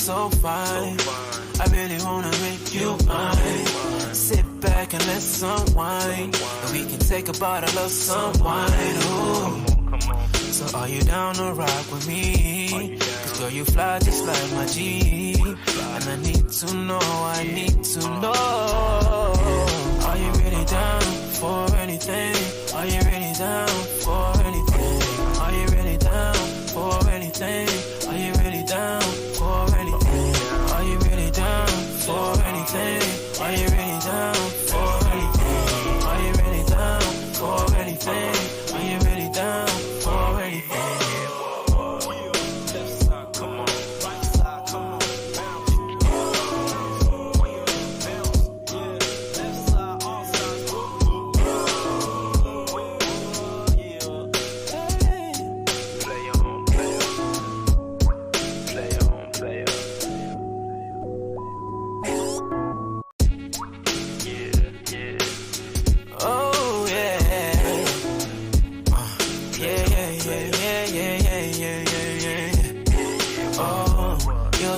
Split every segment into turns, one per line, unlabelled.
so fine. I really wanna make you mine. Sit back and let's unwind. And we can take a bottle of some wine. Ooh. So are you down to rock with me? Cause girl, you fly just like my G. And I need to know, I need to know. Are you really down for anything? Are you really down for anything? Are you really down for anything? Are you really down for anything? Are you really down for anything? Are you really down for anything? Are you really down for anything? Are you really down for anything?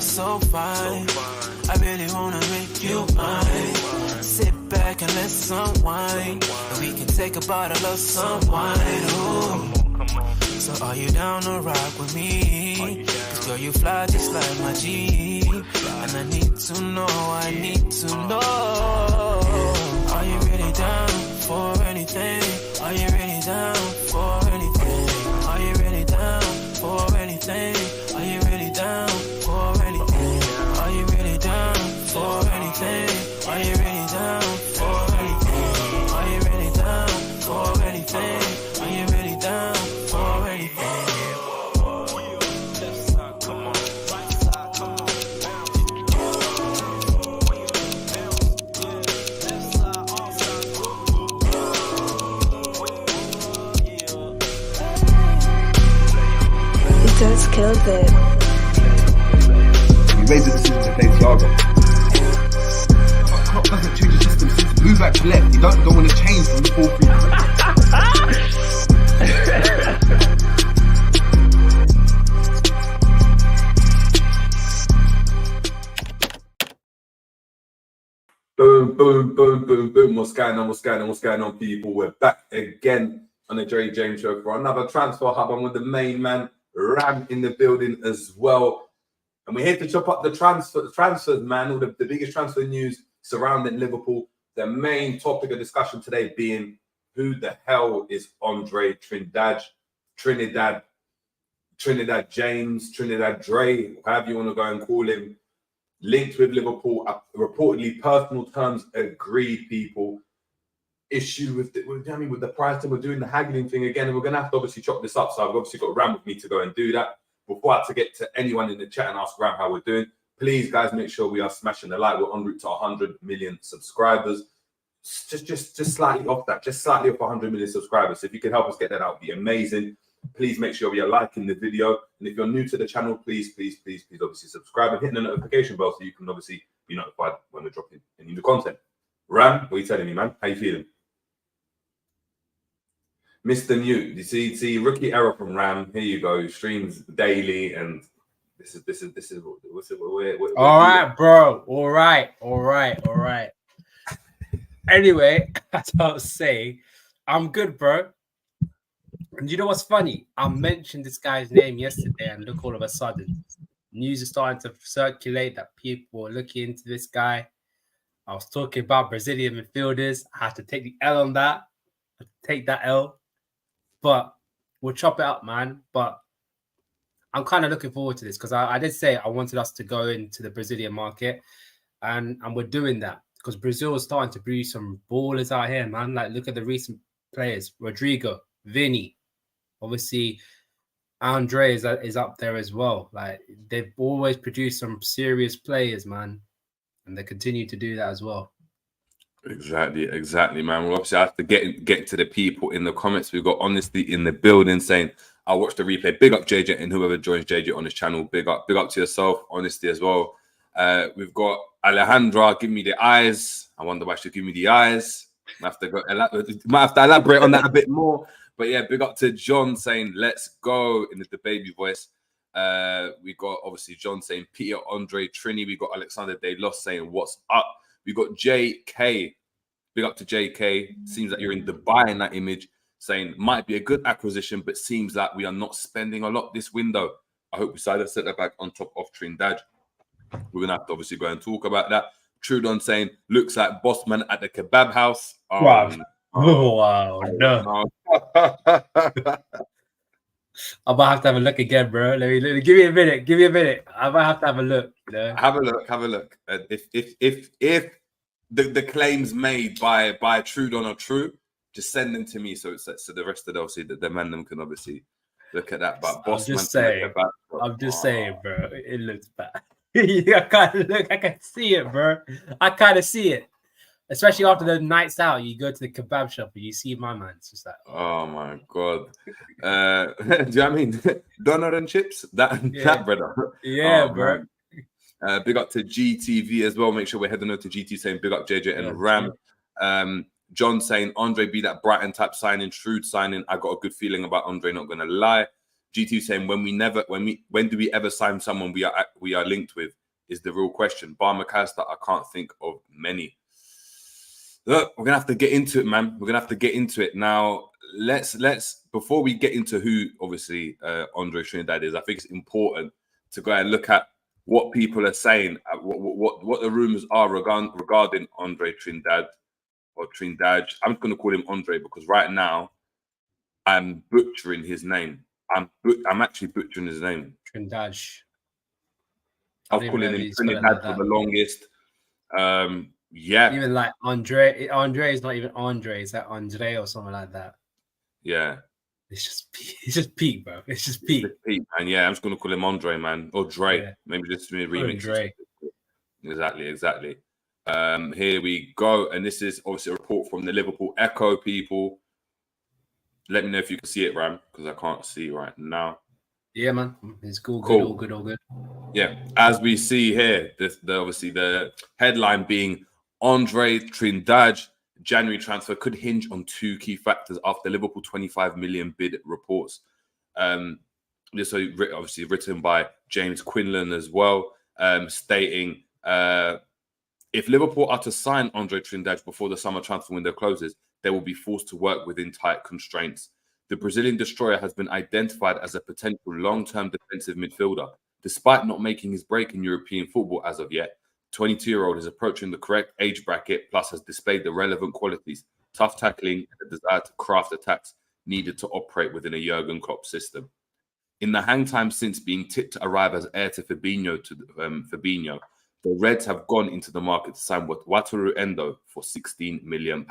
So fine, I really wanna make you mine. Sit back and let's unwind, and we can take a bottle of some wine. Ooh. So are you down to rock with me? Cause girl, you fly just like my G. And I need to know, I need to know. Are you really down for anything? Are you really down for anything? Are you really down for anything? Are you really down for anything? Are you really down for anything? Are you really down for anything? Are you really down for anything? Are you really down for anything?
It does kill good.
You made the decision to play Thiago. Klopp doesn't change the system. Since move back to left. You don't want to change from the 4-3. Boom, boom, boom, boom, boom. What's going on? What's going on? What's going on, people? We're back again on the Jerry James Show for another transfer hub. I'm with the main man, Ram, in the building as well. And we're here to chop up the transfers, man. All the biggest transfer news surrounding Liverpool. The main topic of discussion today being who the hell is Andre Trindade, Trinidad James, Trinidad Dre, however you want to go and call him. Linked with Liverpool, reportedly personal terms agreed, people. Issue with the price, and we're doing the haggling thing again, and we're going to have to obviously chop this up. So I've obviously got Ram with me to go and do that. Before I have to get to anyone in the chat and ask Ram how we're doing, please, guys, make sure we are smashing the like. We're en route to 100 million subscribers. Just slightly off that, just slightly off 100 million subscribers. So if you can help us get that out, it'd be amazing. Please make sure you're liking the video. And if you're new to the channel, please obviously subscribe and hit the notification bell so you can obviously be notified when we're dropping any new content. Ram, what are you telling me, man? How you feeling? Mr. Mute, you see, rookie error from Ram. Here you go. Streams daily, and this is we're
all right, bro. All right. Anyway, as I was saying, I'm good, bro. And you know what's funny? I mentioned this guy's name yesterday, and look, all of a sudden, news is starting to circulate that people are looking into this guy. I was talking about Brazilian midfielders. I had to take the L on that. Take that L. But we'll chop it up, man. But I'm kind of looking forward to this because I did say I wanted us to go into the Brazilian market, and we're doing that because Brazil is starting to breed some ballers out here, man. Like, look at the recent players. Rodrigo, Vini, obviously Andre is up there as well. Like, they've always produced some serious players, man. And they continue to do that as well.
Exactly, man. We'll obviously have to get to the people in the comments. We've got Honesty in the building saying, I'll watch the replay. Big up JJ and whoever joins JJ on his channel. Big up to yourself, Honesty as well. We've got Alejandra, give me the eyes. I wonder why she'll give me the eyes. Might have to elaborate on that a bit more. But yeah, big up to John saying, let's go, in the baby voice. We got obviously John saying Peter, Andre, Trini. We got Alexander Day Lost saying what's up. We got JK. Big up to JK. Seems like you're in Dubai in that image, saying might be a good acquisition, but seems like we are not spending a lot this window. I hope we decide to set that back on top of Trindade. We're gonna have to obviously go and talk about that. Trudon saying looks like Bossman at the kebab house.
Wow, no. I might have to have a look again, bro. Let me give me a minute. Give me a minute. I might have to have a look. You know?
Have a look. If the claims made by Trudon are true, just send them to me so the rest of the man them can obviously look at that. But
I'm just saying, bro. It looks bad. I can see it, bro. I kind of see it. Especially after the nights out, you go to the kebab shop and you see my man. It's just like,
oh my god. Do you know what I mean? Doner and chips? That brother.
Yeah, bro.
Big up to GTV as well. Make sure we're heading over to GT saying big up JJ and Ram. John saying Andre be that Brighton type signing, shrewd signing. I got a good feeling about Andre, not gonna lie. GT saying when do we ever sign someone we are linked with is the real question. Bar McAllister, I can't think of many. Look, we're gonna have to get into it, man. We're gonna have to get into it now. Let's before we get into who obviously Andre Trinidad is, I think it's important to go and look at what people are saying, what the rumors are regarding Andre Trindade or Trindade. I'm just gonna call him Andre because right now I'm butchering his name. I'm actually butchering his name.
Trindade.
I was calling him Trinidad for the longest. Yeah.
Even like Andre is not even Andre. It's like Andre or something like that.
Yeah.
It's just Pete, bro. It's just Pete.
Pete, man. Yeah, I'm just gonna call him Andre, man, or Dre. Yeah. Maybe just me remix.
Andre.
Exactly. Here we go, and this is obviously a report from the Liverpool Echo people. Let me know if you can see it, Ram, because I can't see right now.
Yeah, man. It's cool. All good.
Yeah, as we see here, obviously the headline being Andre Trindade January transfer could hinge on two key factors after Liverpool 25 million bid reports. This is obviously written by James Quinlan as well, stating if Liverpool are to sign Andre Trindade before the summer transfer window closes, they will be forced to work within tight constraints. The Brazilian destroyer has been identified as a potential long-term defensive midfielder. Despite not making his break in European football as of yet, 22-year-old is approaching the correct age bracket, plus has displayed the relevant qualities, tough tackling, and the desire to craft attacks needed to operate within a Jurgen Klopp system. In the hang time since being tipped to arrive as heir to Fabinho, the Reds have gone into the market to sign Wataru Endo for £16 million.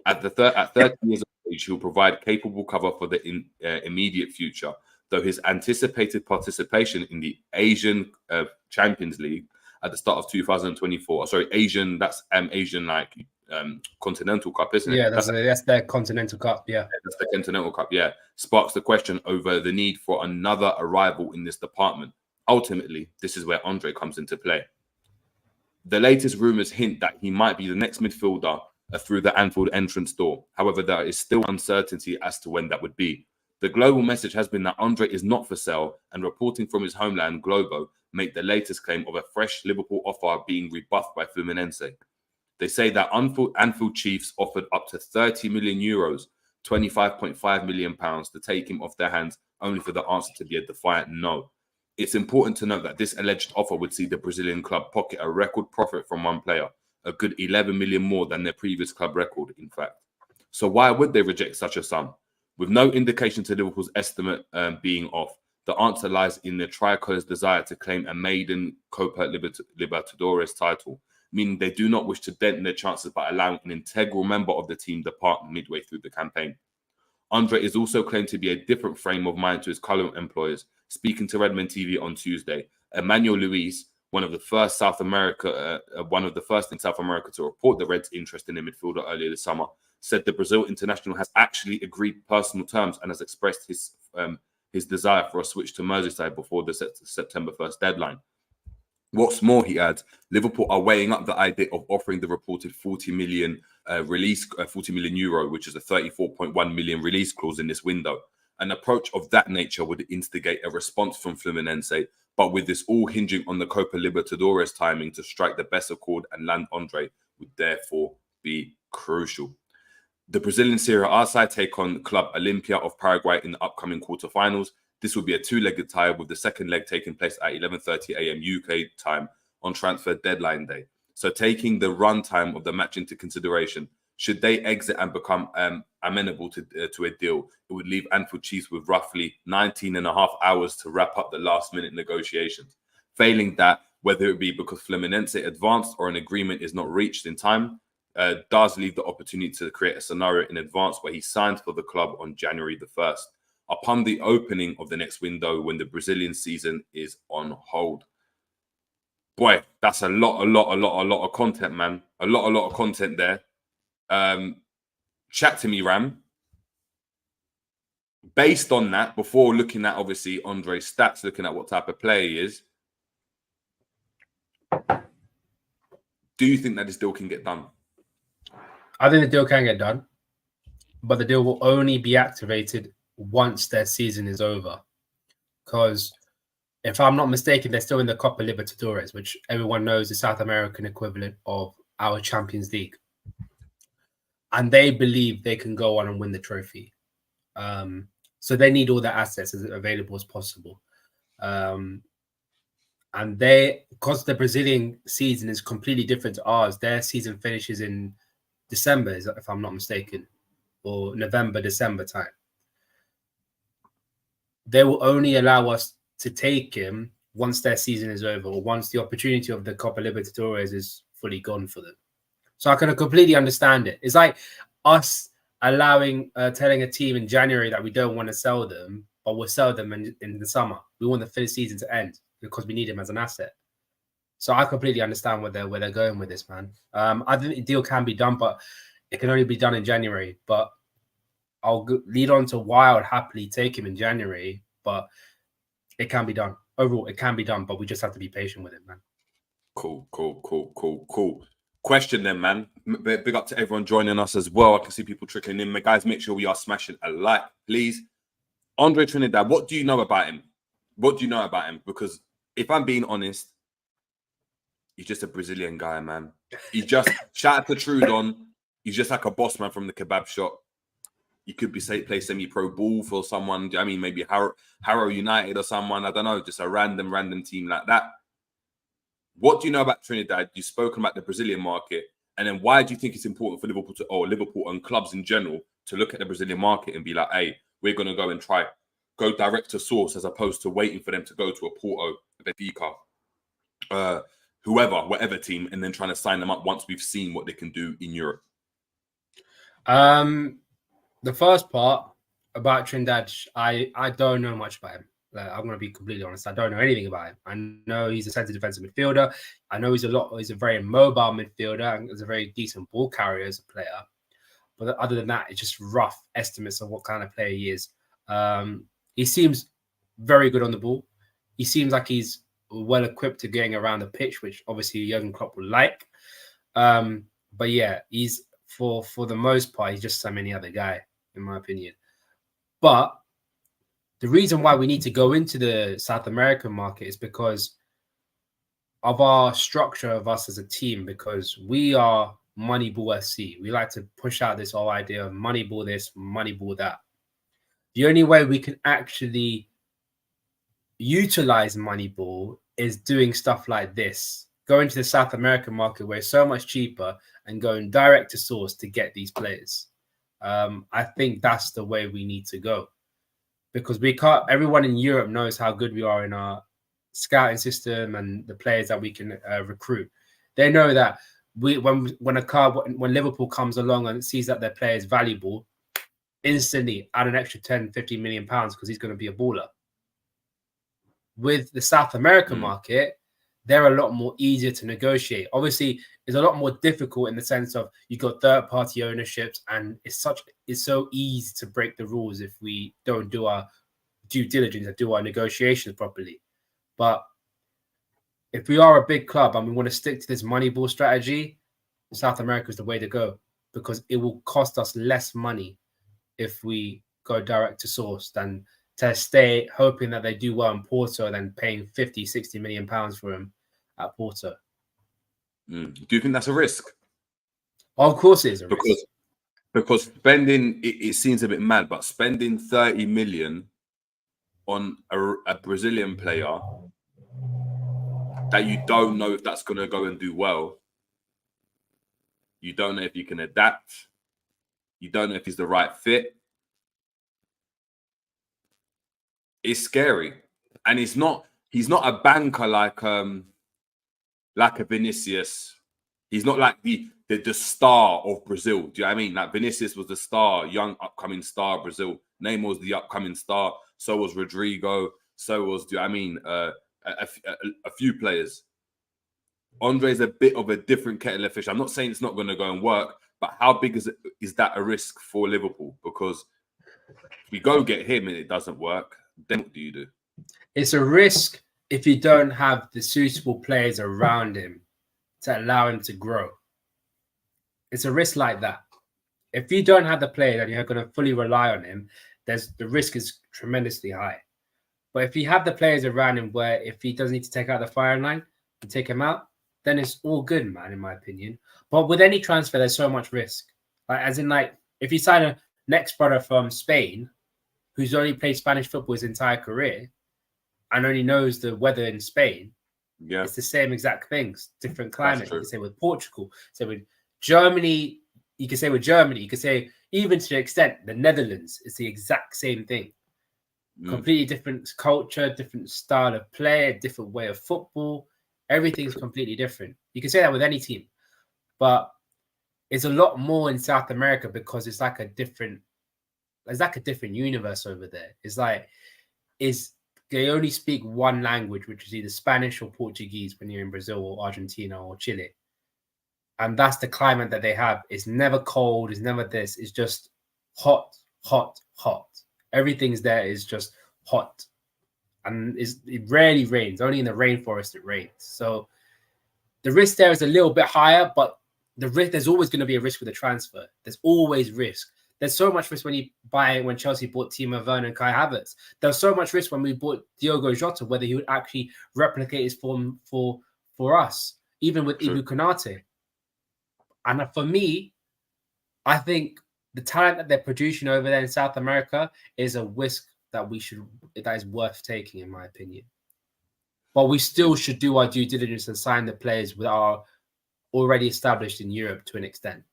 At 30 years of age, he'll provide capable cover for the immediate future, though his anticipated participation in the Asian Champions League at the start of 2024. Asian, that's Asian Continental Cup, isn't it?
Yeah, that's the Continental Cup, yeah.
That's the Continental Cup, yeah. Sparks the question over the need for another arrival in this department. Ultimately, this is where Andre comes into play. The latest rumours hint that he might be the next midfielder through the Anfield entrance door. However, there is still uncertainty as to when that would be. The global message has been that Andre is not for sale, and reporting from his homeland, Globo, make the latest claim of a fresh Liverpool offer being rebuffed by Fluminense. They say that Anfield Chiefs offered up to €30 million, £25.5 million to take him off their hands, only for the answer to be a defiant no. It's important to note that this alleged offer would see the Brazilian club pocket a record profit from one player, a good 11 million more than their previous club record, in fact. So why would they reject such a sum? With no indication to Liverpool's estimate being off, the answer lies in the Tricolour's desire to claim a maiden Copa Libertadores title, meaning they do not wish to dent their chances by allowing an integral member of the team depart midway through the campaign. Andre is also claimed to be a different frame of mind to his current employers. Speaking to Redmond TV on Tuesday, Emmanuel Luis, one of the first in South America to report the Reds' interest in the midfielder earlier this summer, said the Brazil international has actually agreed personal terms and has expressed his desire for a switch to Merseyside before the September 1st deadline. What's more, he adds, Liverpool are weighing up the idea of offering the reported 40 million euro, which is a 34.1 million release clause in this window.
An approach of that nature would instigate a response from Fluminense, but with this all hinging on the Copa Libertadores timing to strike the best accord and land Andre would therefore be crucial. The Brazilian Serie A side take on Club Olimpia of Paraguay in the upcoming quarterfinals. This will be a two-legged tie with the second leg taking place at 11:30 a.m. UK time on transfer deadline day. So taking the run time of the match into consideration, should they exit and become amenable to a deal, it would leave Anfield Chiefs with roughly 19 and a half hours to wrap up the last-minute negotiations. Failing that, whether it be because Fluminense advanced or an agreement is not reached in time, does leave the opportunity to create a scenario in advance where he signs for the club on January the 1st, upon the opening of the next window when the Brazilian season is on hold. Boy, that's a lot of content, man. A lot of content there. Chat to me, Ram. Based on that, before looking at obviously Andre's stats, looking at what type of player he is, do you think that this deal can get done?
I think the deal can get done, but the deal will only be activated once their season is over. Because if I'm not mistaken, they're still in the Copa Libertadores, which everyone knows the South American equivalent of our Champions League. And they believe they can go on and win the trophy. So they need all the assets as available as possible. And because the Brazilian season is completely different to ours, their season finishes in December, if I'm not mistaken, or November, December time. They will only allow us to take him once their season is over, or once the opportunity of the Copa Libertadores is fully gone for them. So I can completely understand it. It's like us telling a team in January that we don't want to sell them, but we'll sell them in the summer. We want the season to end because we need him as an asset. So I completely understand where they're going with this, man. I think the deal can be done, but it can only be done in January. But I'll lead on to why I would happily take him in January, but it can be done. Overall, it can be done, but we just have to be patient with it, man.
Cool. Question then, man. Big up to everyone joining us as well. I can see people trickling in. Guys, make sure we are smashing a like, please. Andre Trinidade, what do you know about him? Because if I'm being honest, he's just a Brazilian guy, man. He's just, shout out to Trindade. He's just like a boss man from the kebab shop. You could play semi-pro ball for someone. I mean, maybe Harrow United or someone. I don't know, just a random team like that. What do you know about Trinidade? You've spoken about the Brazilian market. And then why do you think it's important for Liverpool and clubs in general to look at the Brazilian market and be like, hey, we're going to go and go direct to source as opposed to waiting for them to go to a Porto, a Benfica, whatever team, and then trying to sign them up once we've seen what they can do in Europe?
The first part about Trindade, I don't know much about him. I'm going to be completely honest. I don't know anything about him. I know he's a centre defensive midfielder. I know he's a very mobile midfielder and he's a very decent ball carrier as a player. But other than that, it's just rough estimates of what kind of player he is. He seems very good on the ball. He seems like he's well equipped to getting around the pitch, which obviously Jurgen Klopp will like. But yeah, he's for the most part, he's just some any other guy, in my opinion. But the reason why we need to go into the South American market is because of our structure of us as a team, because we are Moneyball FC. We like to push out this whole idea of Moneyball this, Moneyball that. The only way we can actually utilize Moneyball is doing stuff like this. Going to the South American market where it's so much cheaper and going direct to source to get these players. I think that's the way we need to go. Because everyone in Europe knows how good we are in our scouting system and the players that we can recruit. They know that when Liverpool comes along and sees that their player is valuable, instantly add an extra 10, 15 million pounds because he's going to be a baller. With the South American market, they're a lot more easier to negotiate. Obviously, it's a lot more difficult in the sense of you've got third-party ownerships, and it's so easy to break the rules if we don't do our due diligence and do our negotiations properly. But if we are a big club and we want to stick to this Moneyball strategy, South America is the way to go because it will cost us less money if we go direct to source than to stay hoping that they do well in Porto and then paying 50, 60 million pounds for him at Porto.
Do you think that's a risk?
Of course, it is a risk.
Because spending, it seems a bit mad, but spending 30 million on a Brazilian player that you don't know if that's going to go and do well, you don't know if you can adapt, you don't know if he's the right fit. It's scary, and he's not a banker like a Vinicius. He's not like the star of Brazil. Do you know what I mean? Like Vinicius was the star, young upcoming star of Brazil. Neymar was the upcoming star. So was Rodrigo. So was, do you know what I mean? A few players. Andre's a bit of a different kettle of fish. I'm not saying it's not going to go and work, but how big is that a risk for Liverpool? Because if we go get him and it doesn't work, then what do you do?
It's a risk if you don't have the suitable players around him to allow him to grow. It's a risk like that. If you don't have the player and you're going to fully rely on him, the risk is tremendously high. But if you have the players around him where if he does need to take out the firing line and take him out, then it's all good, man, in my opinion. But with any transfer, there's so much risk. Like, if you sign a next brother from Spain who's only played Spanish football his entire career and only knows the weather in Spain, it's the same exact things, different climate. You can say with Portugal, say with Germany, you can say with Germany, you can say even to the extent the Netherlands, it's the exact same thing. Completely different culture, different style of play, different way of football. Everything's completely different. You can say that with any team, but it's a lot more in South America because it's like a different universe over there. They only speak one language, which is either Spanish or Portuguese when you're in Brazil or Argentina or Chile. And that's the climate that they have. It's never cold. It's never this. It's just hot, hot, hot. Everything's there is just hot. And it rarely rains. Only in the rainforest it rains. So the risk there is a little bit higher, but there's always going to be a risk with a transfer. There's always risk. There's so much risk when Chelsea bought Timo Werner and Kai Havertz. There was so much risk when we bought Diogo Jota, whether he would actually replicate his form for us, even with Ibu Konate. And for me, I think the talent that they're producing over there in South America is a risk that is worth taking, in my opinion. But we still should do our due diligence and sign the players that are already established in Europe to an extent.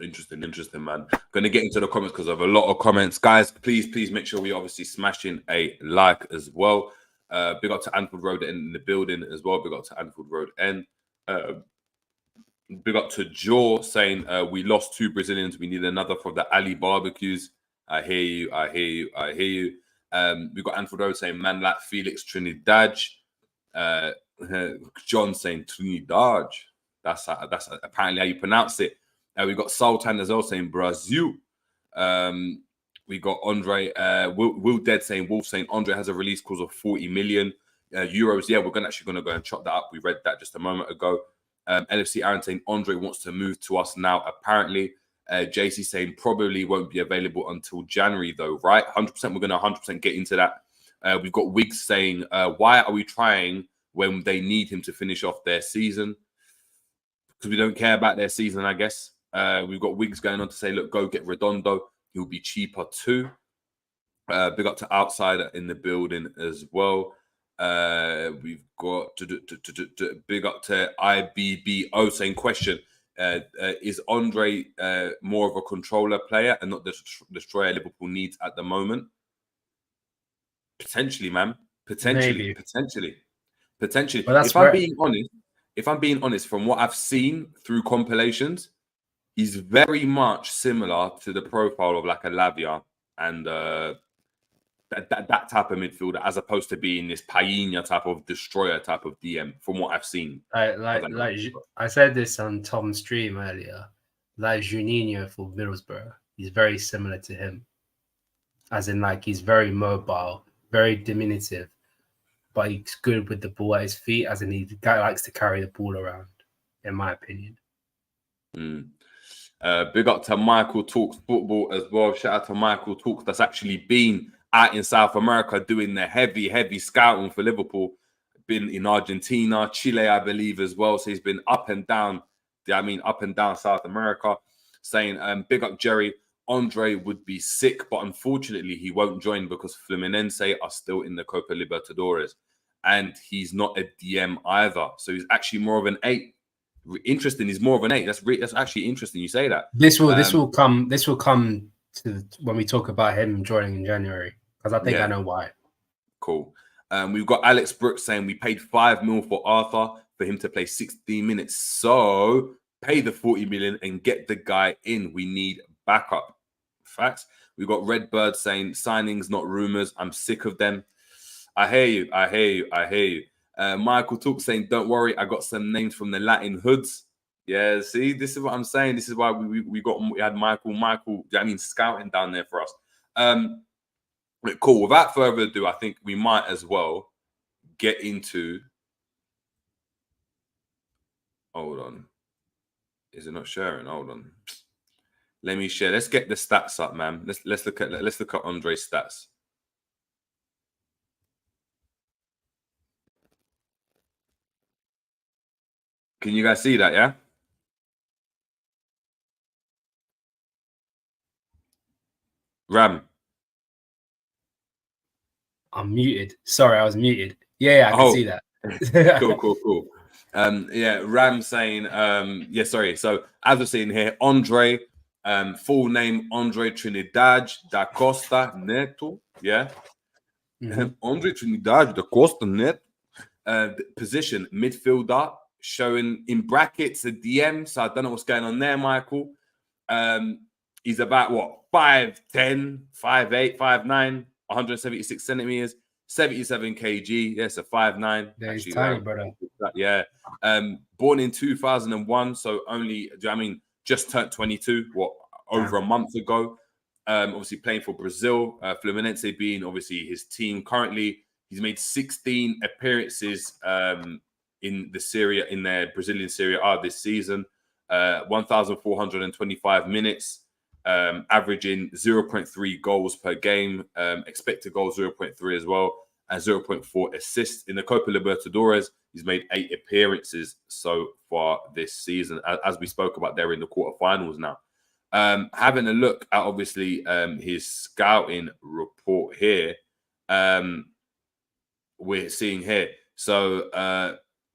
Interesting, man. Going to get into the comments because I have a lot of comments. Guys, please make sure we obviously smashing a like as well. Big up to Anfield Road in the building as well. Big up to Anfield Road N. Big up to Jaw saying we lost 2 Brazilians. We need another for the Ali barbecues. I hear you. We got Anfield Road saying man like Felix Trinidade. John saying Trinidade. That's apparently how you pronounce it. We got Sultan as well saying Brazil. We got Andre, Will Dead saying Wolf saying Andre has a release clause of 40 million euros. Yeah, we're actually going to go and chop that up. We read that just a moment ago. LFC Aaron saying Andre wants to move to us now. Apparently, JC saying probably won't be available until January though, right? 100%. We're going to 100% get into that. We've got Wiggs saying why are we trying when they need him to finish off their season? Because we don't care about their season, I guess. We've got Wiggs going on to say, look, go get Redondo. He'll be cheaper too. Big up to Outsider in the building as well. We've got big up to IBBO saying question. Is Andre more of a controller player and not the destroyer Liverpool needs at the moment? Potentially, man. Potentially.
Well,
if I'm being honest, from what I've seen through compilations, he's very much similar to the profile of like a Lavia and that type of midfielder, as opposed to being this Painha type of destroyer type of DM. From what I've seen,
I said this on Tom's stream earlier. Like Juninho for Middlesbrough, he's very similar to him, as in like he's very mobile, very diminutive, but he's good with the ball at his feet, as in he likes to carry the ball around, in my opinion.
Big up to Michael Talks Football as well. Shout out to Michael Talks that's actually been out in South America doing the heavy scouting for Liverpool. Been in Argentina, Chile, I believe, as well. So he's been up and down South America. Saying, big up Jerry. Andre would be sick, but unfortunately he won't join because Fluminense are still in the Copa Libertadores. And he's not a DM either. So he's actually more of an 8. Interesting. He's more of an 8. That's actually interesting. You say that.
This will come to when we talk about him joining in January, because I think I know why.
Cool. We've got Alex Brooks saying we paid 5 mil for Arthur for him to play 16 minutes. So pay the 40 million and get the guy in. We need backup. Facts. We've got Redbird saying signings, not rumors. I'm sick of them. I hear you. Michael Talk saying, don't worry, I got some names from the Latin hoods. Yeah, see, this is what I'm saying. This is why we had Michael, scouting down there for us. Cool. Without further ado, I think we might as well get into. Hold on. Is it not sharing? Hold on. Let me share. Let's get the stats up, man. Let's look at Andre's stats. Can you guys see that? Yeah. Ram.
I'm muted. Sorry, I was muted. Yeah, I can see that.
Cool. Ram saying, sorry. So as we're seeing here, Andre, full name Andre Trinidade da Costa Neto. Yeah. Mm-hmm. Andre Trinidade da Costa Neto. Position midfielder, showing in brackets a DM. So I don't know what's going on there, Michael. He's about 5'10", 5'8", 5'9", 176 centimeters, 77 kg. Yes, a 5'9".
Yeah, he's tiny, brother.
Yeah. Born in 2001, so only, just turned 22, over a month ago. Obviously playing for Brazil, Fluminense being obviously his team currently. He's made 16 appearances in their Brazilian Serie A this season, 1,425 minutes. Averaging 0.3 goals per game, expected goals 0.3 as well, and 0.4 assists. In the Copa Libertadores, he's made 8 appearances so far this season, as we spoke about there in the quarterfinals now. Having a look at obviously his scouting report here, we're seeing here. So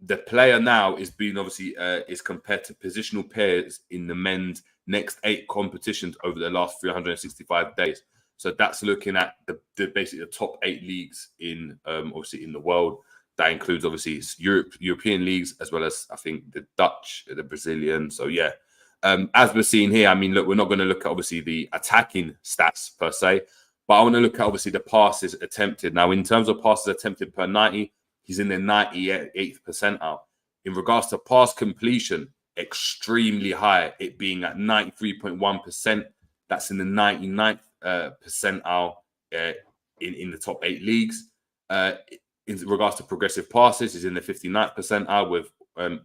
the player now is being obviously is compared to positional pairs in the men's next 8 competitions over the last 365 days. So that's looking at basically the top 8 leagues in obviously in the world. That includes obviously European leagues as well as I think the Dutch, the Brazilian. So yeah, as we're seeing here, look, we're not going to look at obviously the attacking stats per se, but I want to look at obviously the passes attempted. Now, in terms of passes attempted per 90, he's in the 98th percentile. In regards to pass completion, extremely high, it being at 93.1%. That's in the 99th percentile in the top 8 leagues. In regards to progressive passes, he's in the 59th percentile with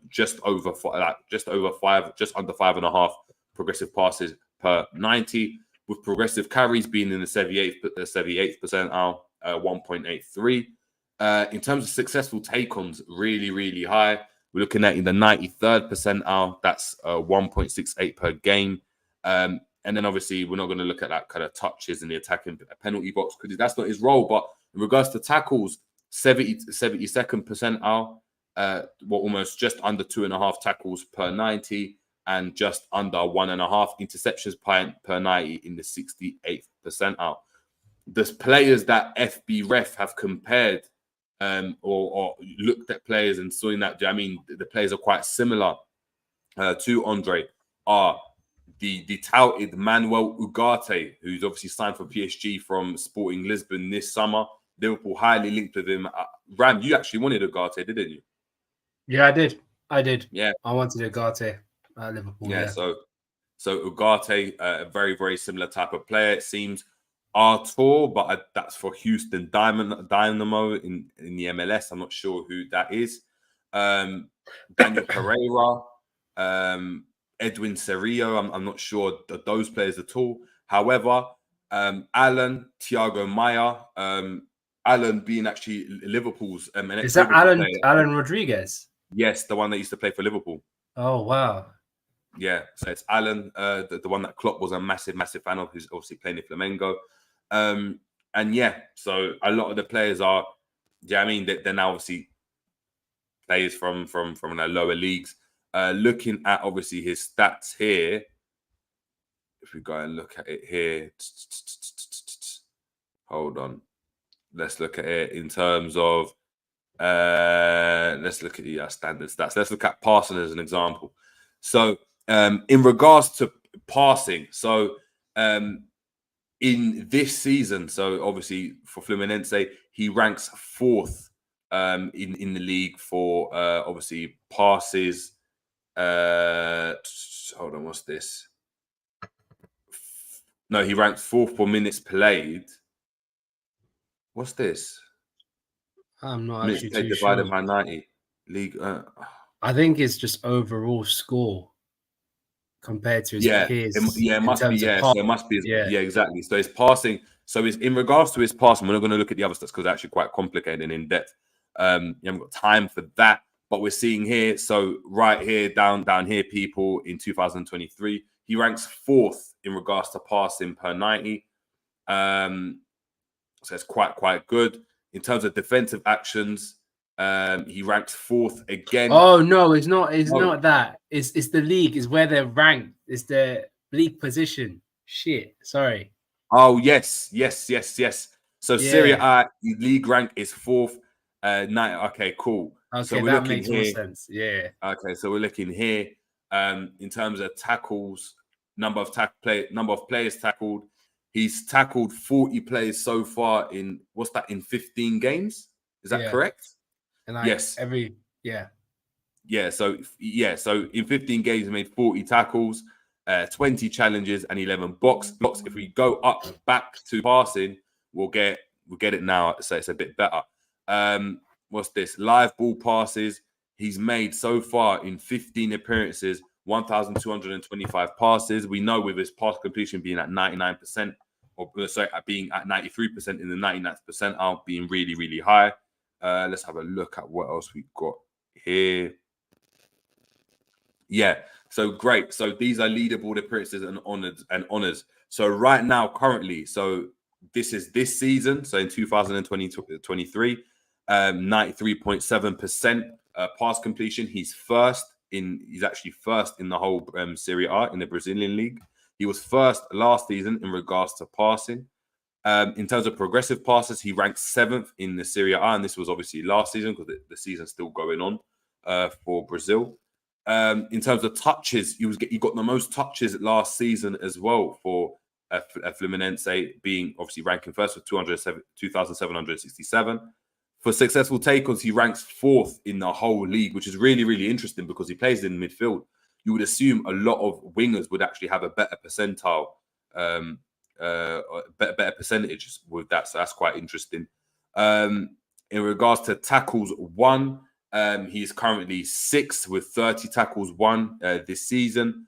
just under 5.5 progressive passes per 90. With progressive carries being in the 78th percentile, 1.83. In terms of successful take-ons, really, really high. We're looking at in the 93rd percentile. That's 1.68 per game. And then obviously we're not going to look at that kind of touches in the attacking penalty box because that's not his role. But in regards to tackles, 72nd percentile, almost just under 2.5 tackles per 90 and just under 1.5 interceptions per 90 in the 68th percentile. The players that FB Ref have compared or looked at players and seeing that, the players are quite similar to Andre are the touted Manuel Ugarte, who's obviously signed for PSG from Sporting Lisbon this summer. Liverpool highly linked with him. Ram, you actually wanted Ugarte, didn't you?
Yeah, I did.
Yeah,
I wanted Ugarte at Liverpool.
Yeah. So Ugarte, a very, very similar type of player. It seems Artur, but that's for Houston Dynamo in the MLS. I'm not sure who that is. Daniel Pereira, Edwin Cerrillo. I'm not sure that those players at all. However, Alan, Thiago Maia, Alan being actually Liverpool's an
Is that
ex-Liverpool player.
Alan Rodriguez?
Yes, the one that used to play for Liverpool.
Oh wow.
Yeah, so it's Alan, the one that Klopp was a massive fan of, who's obviously playing in Flamengo. And yeah, so a lot of the players are, I mean, they're now obviously players from the lower leagues. Looking at obviously his stats here, if we go and look at it here, hold on, let's look at it in terms of, let's look at the standard stats. Let's look at passing as an example. So in regards to passing, so in this season, so obviously for Fluminense, he ranks 4th in the league for obviously passes. Hold on, what's this? No, he ranks 4th for minutes played. What's this?
I'm not
Minutes
actually
played
too
divided
sure.
by 90. League.
I think it's just overall score compared to his peers.
It must be. Yeah, so it must be.
Yeah,
Exactly. So his passing. So it's in regards to his passing. We're not going to look at the other stats because they're actually quite complicated and in depth. You haven't got time for that. But we're seeing here. So right here, down here, people in 2023, he ranks 4th in regards to passing per 90. So it's quite good in terms of defensive actions. He ranks 4th again.
Oh no, it's not. It's not that. It's the league. It's where they're ranked. It's the league position. Shit. Sorry.
Oh yes. So Serie A league rank is 4th. Okay, cool.
Okay,
so we're
that
looking
makes
here.
more sense. Yeah.
Okay, so we're looking here. In terms of tackles, number of players tackled. He's tackled 40 players so far in in 15 games. Is that correct?
And
yes. So in 15 games, he made 40 tackles, 20 challenges, and 11 blocks. If we go back to passing, we'll get it now. So it's a bit better. What's this? Live ball passes. He's made so far in 15 appearances, 1,225 passes. We know with his pass completion being at 99%, being at 93% in the 99th percentile, being really, really high. Let's have a look at what else we've got here. Yeah, so great. So these are leaderboard appearances and honors. So right now, currently, so this is this season. So in 2023, 93.7% pass completion. He's actually first in the whole Serie A in the Brazilian league. He was first last season in regards to passing. In terms of progressive passes, he ranked 7th in the Serie A, and this was obviously last season because the season's still going on for Brazil. In terms of touches, he got the most touches last season as well for Fluminense, being obviously ranking first with 2,767. For successful take-ons, he ranks 4th in the whole league, which is really, really interesting because he plays in midfield. You would assume a lot of wingers would actually have a better percentile, better percentages with that. So that's quite interesting. In regards to tackles won, he's currently 6th with 30 tackles won this season.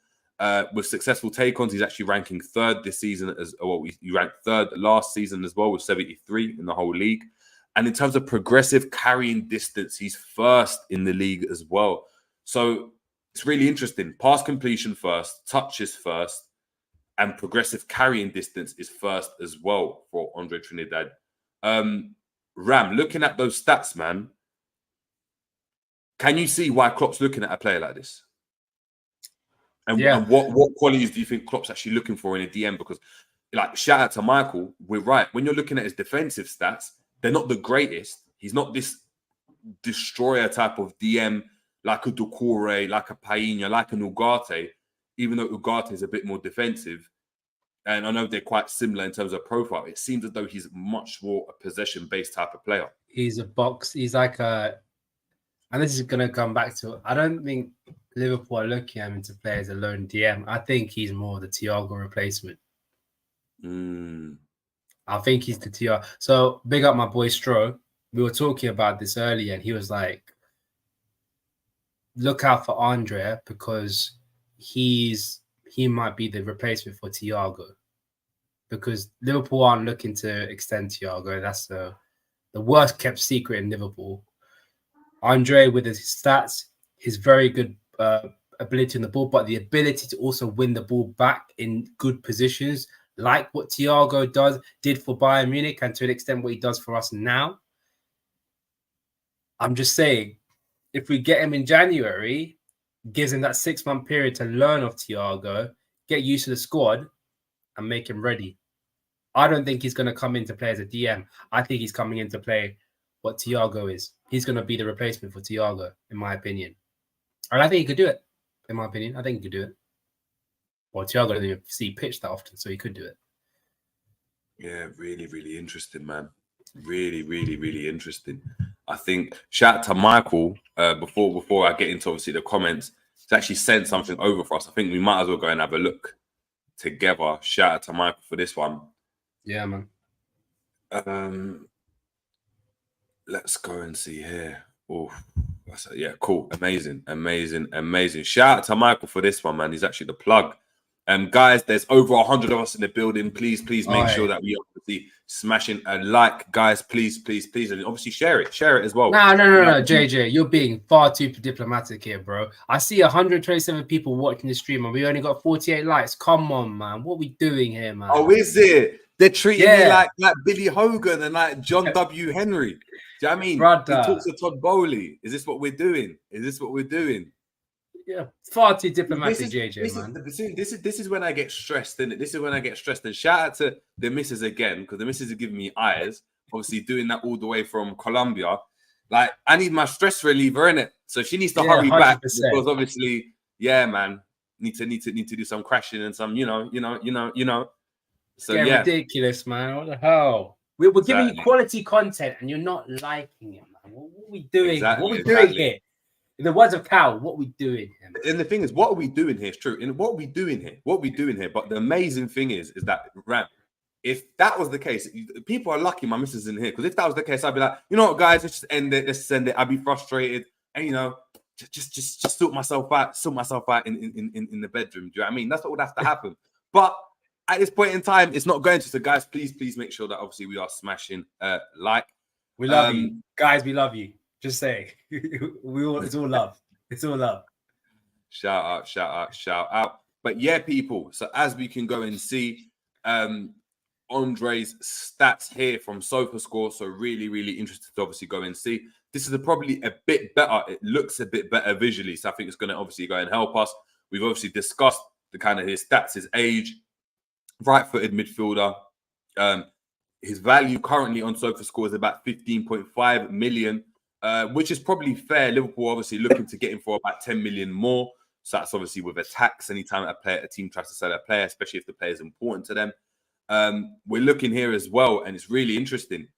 With successful take-ons, he's actually ranking 3rd this season as well. He ranked 3rd last season as well with 73 in the whole league. And in terms of progressive carrying distance, he's 1st in the league as well. So it's really interesting. Pass completion 1st, touches 1st, and progressive carrying distance is 1st as well for Andre Trinidad. Ram, looking at those stats, man, can you see why Klopp's looking at a player like this? And what qualities do you think Klopp's actually looking for in a DM? Because, like, shout out to Michael, we're right. When you're looking at his defensive stats, they're not the greatest. He's not this destroyer type of DM like a Doucouré, like a Painha, like an Ugarte, even though Ugarte is a bit more defensive. And I know they're quite similar in terms of profile. It seems as though he's much more a possession-based type of player.
He's a box. He's like and this is going to come back to, I don't think Liverpool are looking at him to play as a lone DM. I think he's more the Thiago replacement. I think he's the TR. So big up my boy Stro. We were talking about this earlier, and he was like, "Look out for Andre because he might be the replacement for Thiago, because Liverpool aren't looking to extend Thiago. That's the worst kept secret in Liverpool. Andre, with his stats, his very good ability on the ball, but the ability to also win the ball back in good positions, like what Thiago did for Bayern Munich, and to an extent what he does for us now. I'm just saying, if we get him in January, gives him that 6-month period to learn of Thiago, get used to the squad, and make him ready. I don't think he's going to come in to play as a DM. I think he's coming in to play what Thiago is. He's going to be the replacement for Thiago, in my opinion. And I think he could do it, in my opinion. I think he could do it. Well, Thiago doesn't even see pitch that often, so he could do it.
Yeah, really, really interesting, man. Really, really, really interesting. I think shout out to Michael before I get into obviously the comments. He's actually sent something over for us. I think we might as well go and have a look together. Shout out to Michael for this one.
Yeah, man.
Let's go and see here. Oh, yeah, cool, amazing. Shout out to Michael for this one, man. He's actually the plug. Guys, there's over 100 of us in the building. Please make sure that we obviously smashing a like, guys. Please, and obviously share it as well.
No, JJ, you're being far too diplomatic here, bro. I see 127 people watching the stream, and we only got 48 likes. Come on, man. What are we doing here, man?
Oh, is it? They're treating me like Billy Hogan and like John W. Henry. Do you know what I mean?
Brother.
He talks to Todd Bowley. Is this what we're doing?
Yeah, far too diplomatic, JJ, man.
This is when I get stressed, and this is when I get stressed. And shout out to the missus again, because the missus are giving me eyes. Obviously, doing that all the way from Colombia. Like, I need my stress reliever, innit? So she needs to hurry 100%. Back, because obviously, yeah, man, need to do some crashing and some, you know. So
it's ridiculous, man. What the hell? We're giving you quality content, and you're not liking it, man. What are we doing? What are we doing here? In the words of Cal, what are we doing here?
And the thing is, what are we doing here is true. And what are we doing here? But the amazing thing is that, Ram, if that was the case, people are lucky my missus is in here. Because if that was the case, I'd be like, you know what, guys, let's just end it. Let's send it. I'd be frustrated. And, just sort myself out in the bedroom. Do you know what I mean? That's what would have to happen. But at this point in time, it's not going to. So, guys, please make sure that obviously we are smashing like.
We love you. Guys, we love you. Just saying. It's all love. It's all love.
Shout out. But yeah, people. So as we can go and see Andre's stats here from SofaScore. So really, really interested to obviously go and see. This is probably a bit better. It looks a bit better visually. So I think it's going to obviously go and help us. We've obviously discussed the kind of his stats, his age, right-footed midfielder. His value currently on SofaScore is about 15.5 million. Which is probably fair. Liverpool obviously looking to get him for about 10 million more. So that's obviously with a tax. Anytime a team tries to sell a player, especially if the player is important to them. We're looking here as well, and it's really interesting.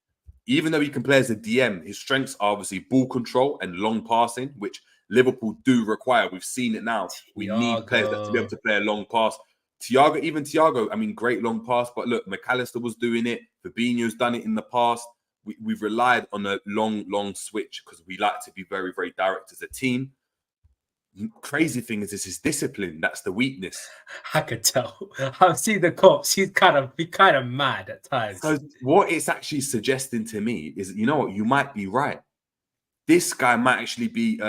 Even though he can play as a DM, his strengths are obviously ball control and long passing, which Liverpool do require. We've seen it now. We need players that to be able to play a long pass. Thiago, I mean, great long pass. But look, McAllister was doing it. Fabinho's done it in the past. We've relied on a long switch because we like to be very, very direct as a team. Crazy thing is, this is discipline. That's the weakness.
I could tell. I've seen the cops. He's kind of mad at times.
So what it's actually suggesting to me is, you know what, you might be right. This guy might actually be.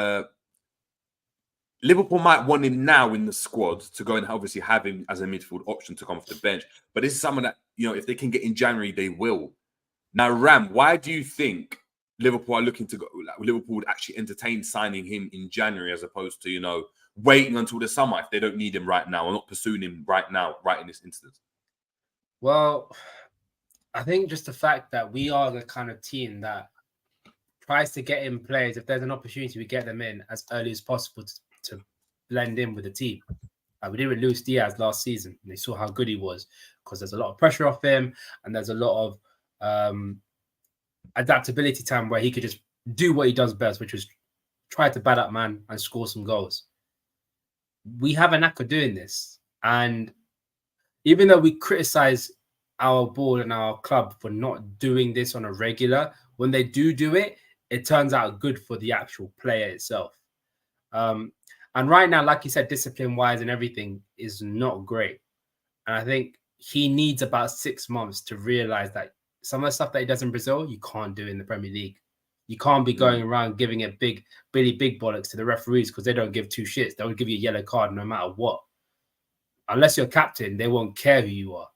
Liverpool might want him now in the squad to go and obviously have him as a midfield option to come off the bench. But this is someone that, if they can get in January, they will. Now, Ram, why do you think Liverpool are looking to go? Liverpool would actually entertain signing him in January as opposed to, waiting until the summer if they don't need him right now or not pursuing him right now, right in this instance?
Well, I think just the fact that we are the kind of team that tries to get in players. If there's an opportunity, we get them in as early as possible to blend in with the team. We did with Luis Diaz last season, and they saw how good he was because there's a lot of pressure off him, and there's a lot of adaptability time where he could just do what he does best, which was try to bat up man and score some goals. We have a knack of doing this, and even though we criticize our board and our club for not doing this on a regular, when they do it, it turns out good for the actual player itself. And right now, like you said, discipline-wise and everything is not great. And I think he needs about 6 months to realize that some of the stuff that he does in Brazil, you can't do in the Premier League. You can't be going around giving it big bollocks to the referees because they don't give two shits. They'll give you a yellow card no matter what. Unless you're captain, they won't care who you are.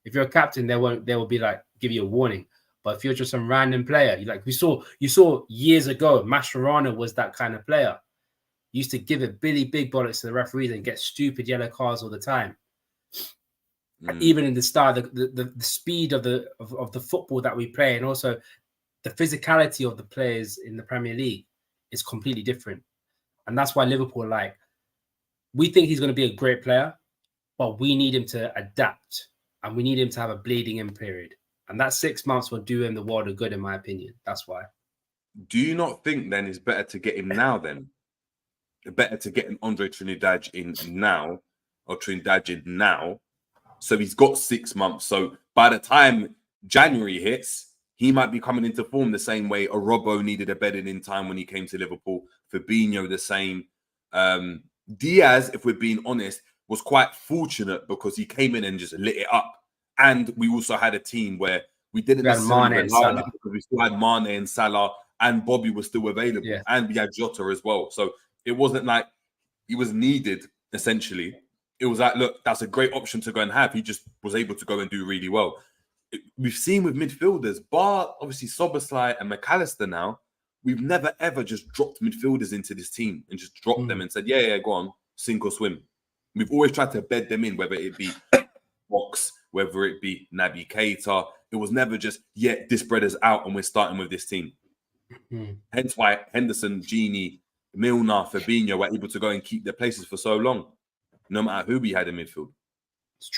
If you're a captain, they will be like, give you a warning. But if you're just some random player, you saw years ago, Mascherano was that kind of player. He used to give it big bollocks to the referees and get stupid yellow cards all the time. Even in the style, the speed of the football that we play, and also the physicality of the players in the Premier League is completely different. And that's why Liverpool, we think he's going to be a great player, but we need him to adapt and we need him to have a bleeding in period. And that 6 months will do him the world of good, in my opinion. That's why.
Do you not think then it's better to get him now then? Better to get an Andre Trinidade in now, or Trindade in now. So he's got 6 months. So by the time January hits, he might be coming into form the same way a Robbo needed a bedding in time when he came to Liverpool. Fabinho the same. Diaz, if we're being honest, was quite fortunate because he came in and just lit it up. And we also had a team where we didn't necessarily rely on it because we still had Mane and Salah, and Bobby was still available, and we had Jota as well. So it wasn't like he was needed, essentially. It was like, look, that's a great option to go and have. He just was able to go and do really well. We've seen with midfielders, bar obviously Szoboszlai and McAllister now, we've never ever just dropped midfielders into this team and just dropped them and said, yeah, go on, sink or swim. We've always tried to bed them in, whether it be Box, whether it be Naby Keita. It was never just, this bread is out and we're starting with this team. Hence why Henderson, Gini, Milner, Fabinho were able to go and keep their places for so long, no matter who we had in midfield.
It's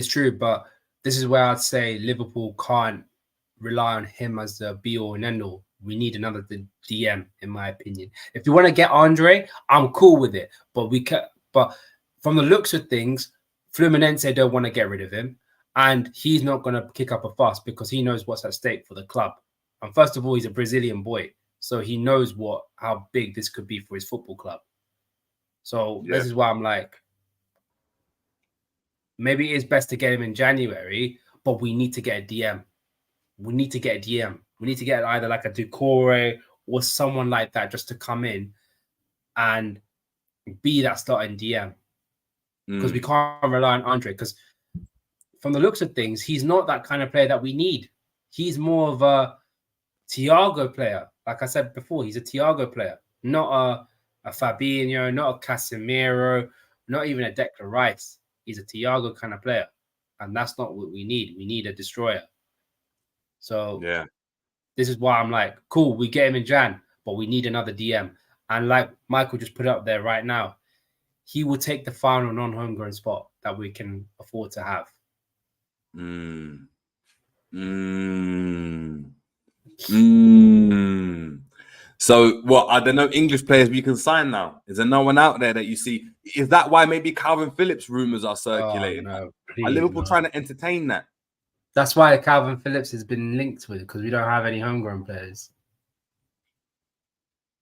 true, but this is where I'd say Liverpool can't rely on him as the be-all and end-all. We need another DM, in my opinion. If you want to get Andre, I'm cool with it. But from the looks of things, Fluminense don't want to get rid of him. And he's not going to kick up a fuss because he knows what's at stake for the club. And first of all, he's a Brazilian boy. So he knows how big this could be for his football club. So this is why I'm like, maybe it's best to get him in January, but we need to get a DM. We need to get either like a Doucouré or someone like that just to come in and be that starting DM. Because we can't rely on Andre. Because from the looks of things, he's not that kind of player that we need. He's more of a Thiago player. Like I said before, he's a Thiago player, not a Fabinho, not a Casemiro, not even a Declan Rice. He's a Thiago kind of player. And that's not what we need. We need a destroyer. So this is why I'm like, cool, we get him in Jan, but we need another DM. And like Michael just put up there right now, he will take the final non-homegrown spot that we can afford to have.
So what are there no English players we can sign now? Is there no one out there that you see? Is that why maybe Calvin Phillips rumors are circulating?
No,
are Liverpool trying to entertain that?
That's why Calvin Phillips has been linked with, because we don't have any homegrown players.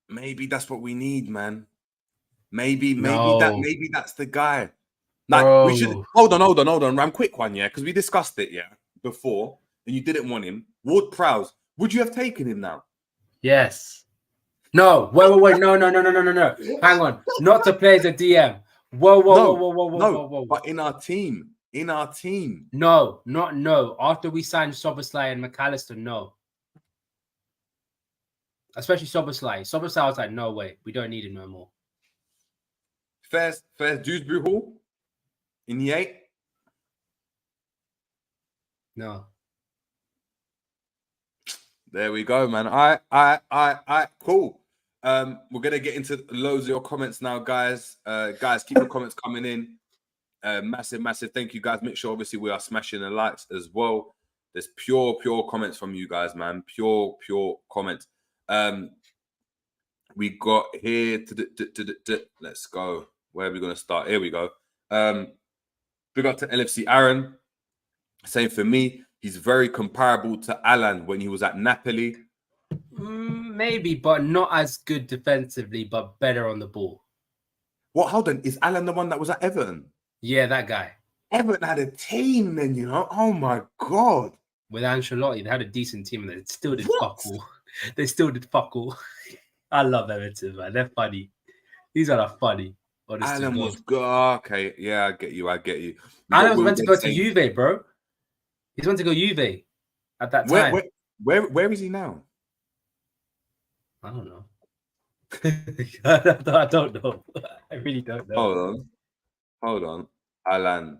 Maybe that's what we need, man. Maybe that's the guy. Like we should hold on, Ram, quick one, because we discussed it, before, and you didn't want him. Ward Prowse, would you have taken him now?
Yes. No, wait, no. Hang on, not to play the DM. Whoa.
But in our team.
No, not no. After we signed Szoboszlai and McAllister, no. Especially Szoboszlai. Szoboszlai, I was like, no way, we don't need him no more.
First Dewsbury Hall in the 8.
No.
There we go, man. All right, cool. We're gonna get into loads of your comments now, guys. Guys, keep your comments coming in. Massive thank you, guys. Make sure obviously we are smashing the likes as well. There's pure comments from you guys, man. Pure comments. We got here let's go. Where are we gonna start? Here we go. Big up to LFC Aaron. Same for me. He's very comparable to Alan when he was at Napoli.
Maybe, but not as good defensively, but better on the ball.
What? Hold on. Is Alan the one that was at Everton?
Yeah, that guy.
Everton had a team then, you know. Oh my god.
With Ancelotti, they had a decent team and they still did
What?
fuck all. They still did fuck all. I love Everton, man. They're funny. These are funny. Honest to
Alan
God.
was good. Okay, yeah, I get you. We
Alan
got
was
Will
meant to
Dead
go to
saying-
Juve, bro. He's meant to go Juve at that time.
Where is he now?
I don't know. I don't know. I really don't know.
Hold on. Alan.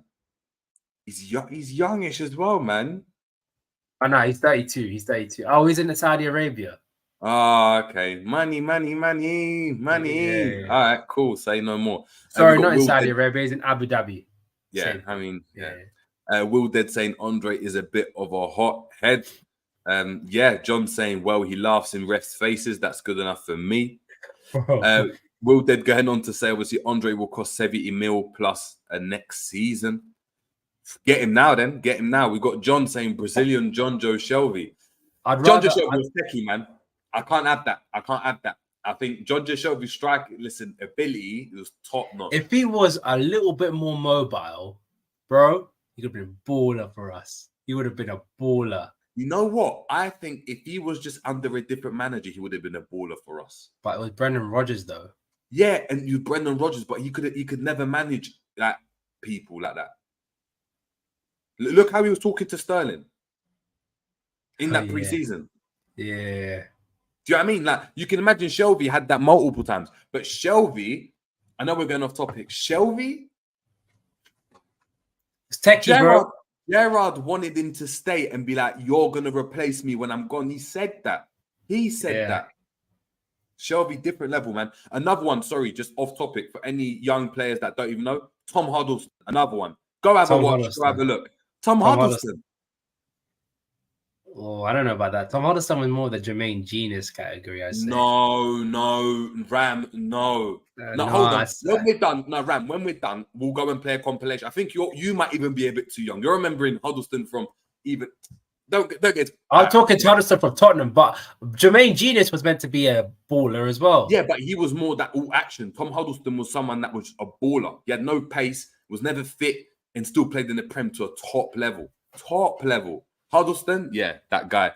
He's youngish as well, man.
Oh no, he's 32. He's 32. Oh, he's in Saudi Arabia.
Oh, okay. Money.
Yeah.
All right, cool. Say no more.
Sorry,
we got
not in
Will
Saudi
Dead-
Arabia. He's in Abu Dhabi.
Yeah,
Same.
I mean,
Yeah.
Will Dead saying Andre is a bit of a hot head. Yeah, John saying, well, he laughs in refs' faces. That's good enough for me. Will Dead going on to say, obviously, Andre will cost 70 mil plus a next season. Get him now, then. Get him now. We got John saying Brazilian John Joe Shelby. John Joe Shelby was techie, man. I can't have that. I think John Joe Shelby's strike, ability was top notch.
If he was a little bit more mobile, bro, he could have been a baller for us. He would have been a baller.
You know what? I think if he was just under a different manager, he would have been a baller for us.
But it was Brendan Rodgers, though.
Yeah, and you Brendan Rodgers, but he could never manage like people like that. Look how he was talking to Sterling in that preseason.
Yeah.
Do you know what I mean? Like, you can imagine Shelby had that multiple times. But Shelby, I know we're going off topic. Shelby?
It's techie, bro.
Gerrard wanted him to stay and be like, you're going to replace me when I'm gone. He said that. That. Shelby, different level, man. Another one, sorry, just off topic for any young players that don't even know. Tom Huddleston, another one. Go have a watch. Go have a look. Tom Huddleston.
Oh, I don't know about that. Tom Huddleston was more the Jermaine Genius category, I say.
No, Ram, no. Hold on. When we're done, Ram, when we're done, we'll go and play a compilation. I think you might even be a bit too young. You're remembering Huddleston from even... Don't get...
I'm talking to Huddleston from Tottenham, but Jermaine Genius was meant to be a baller as well.
Yeah, but he was more that all action. Tom Huddleston was someone that was a baller. He had no pace, was never fit, and still played in the Prem to a top level. Huddleston, yeah, that guy.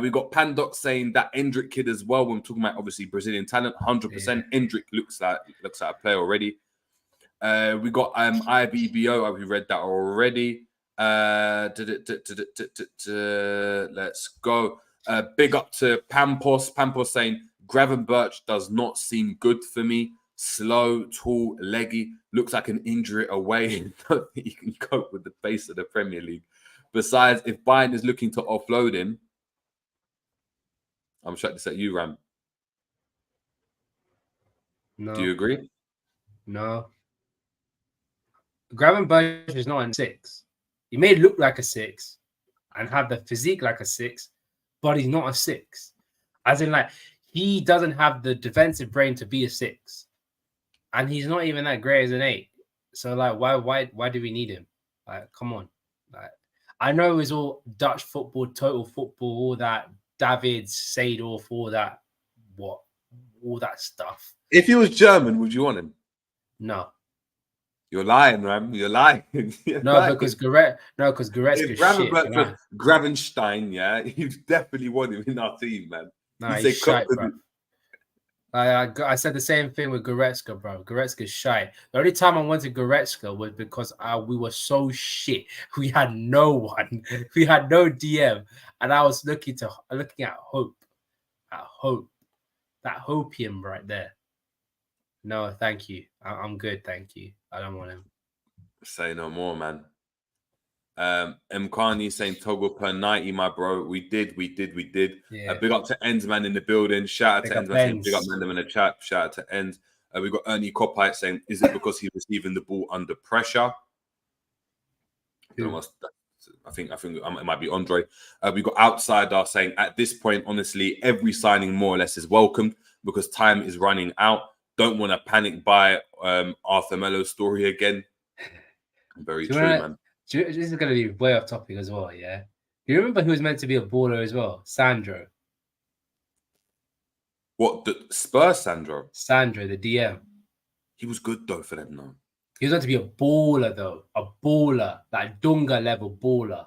We got Pandoc saying that Endrick kid as well. When we're talking about obviously Brazilian talent, 100%. Endrick looks like a player already. We got IBBO. We read that already. Let's go. Big up to Pampos. Pampos saying Gravenberch does not seem good for me. Slow, tall, leggy. Looks like an injury away. Don't think he can cope with the pace of the Premier League. Besides, if Bayern is looking to offload him, I'm shut this at you, Ram.
No.
Do you agree?
No. Gravenberch is not a 6. He may look like a 6 and have the physique like a 6, but he's not a 6. As in, like, he doesn't have the defensive brain to be a 6. And he's not even that great as an 8. So, like, why do we need him? Like, come on. Like, I know it's all Dutch football, total football, all that, Davids, Seedorf, all that stuff.
If he was German, would you want him?
No.
You're lying, Ram. You're lying.
Because Goretzka is shit.
Gravenstein, yeah, you definitely want him in our team, man.
Nah, he's shite, bro. I said the same thing with Goretzka, bro. Goretzka's shy. The only time I wanted Goretzka was because we were so shit. We had no one. We had no DM, and I was looking at hope. That hopium right there. No, thank you. I'm good, thank you. I don't want him.
Say no more, man. M. Carney saying toggle per 90, my bro. We did.
Yeah.
Big up to Ends, man, in the building. Shout out
Big
to
up
Ends, man.
Ends.
Big up man in the chat. Shout out to Ends. We got Ernie Copite saying, is it because he's receiving the ball under pressure? I think it might be Andre. We got Outsider saying, at this point, honestly, every signing more or less is welcomed because time is running out. Don't want to panic buy Arthur Melo's story again. Very true, man.
This is going to be way off topic as well, yeah? Do you remember who was meant to be a baller as well? Sandro.
What, the Spurs Sandro?
Sandro, the DM.
He was good though for them, though.
He was meant to be a baller, though. A baller. Like Dunga level baller.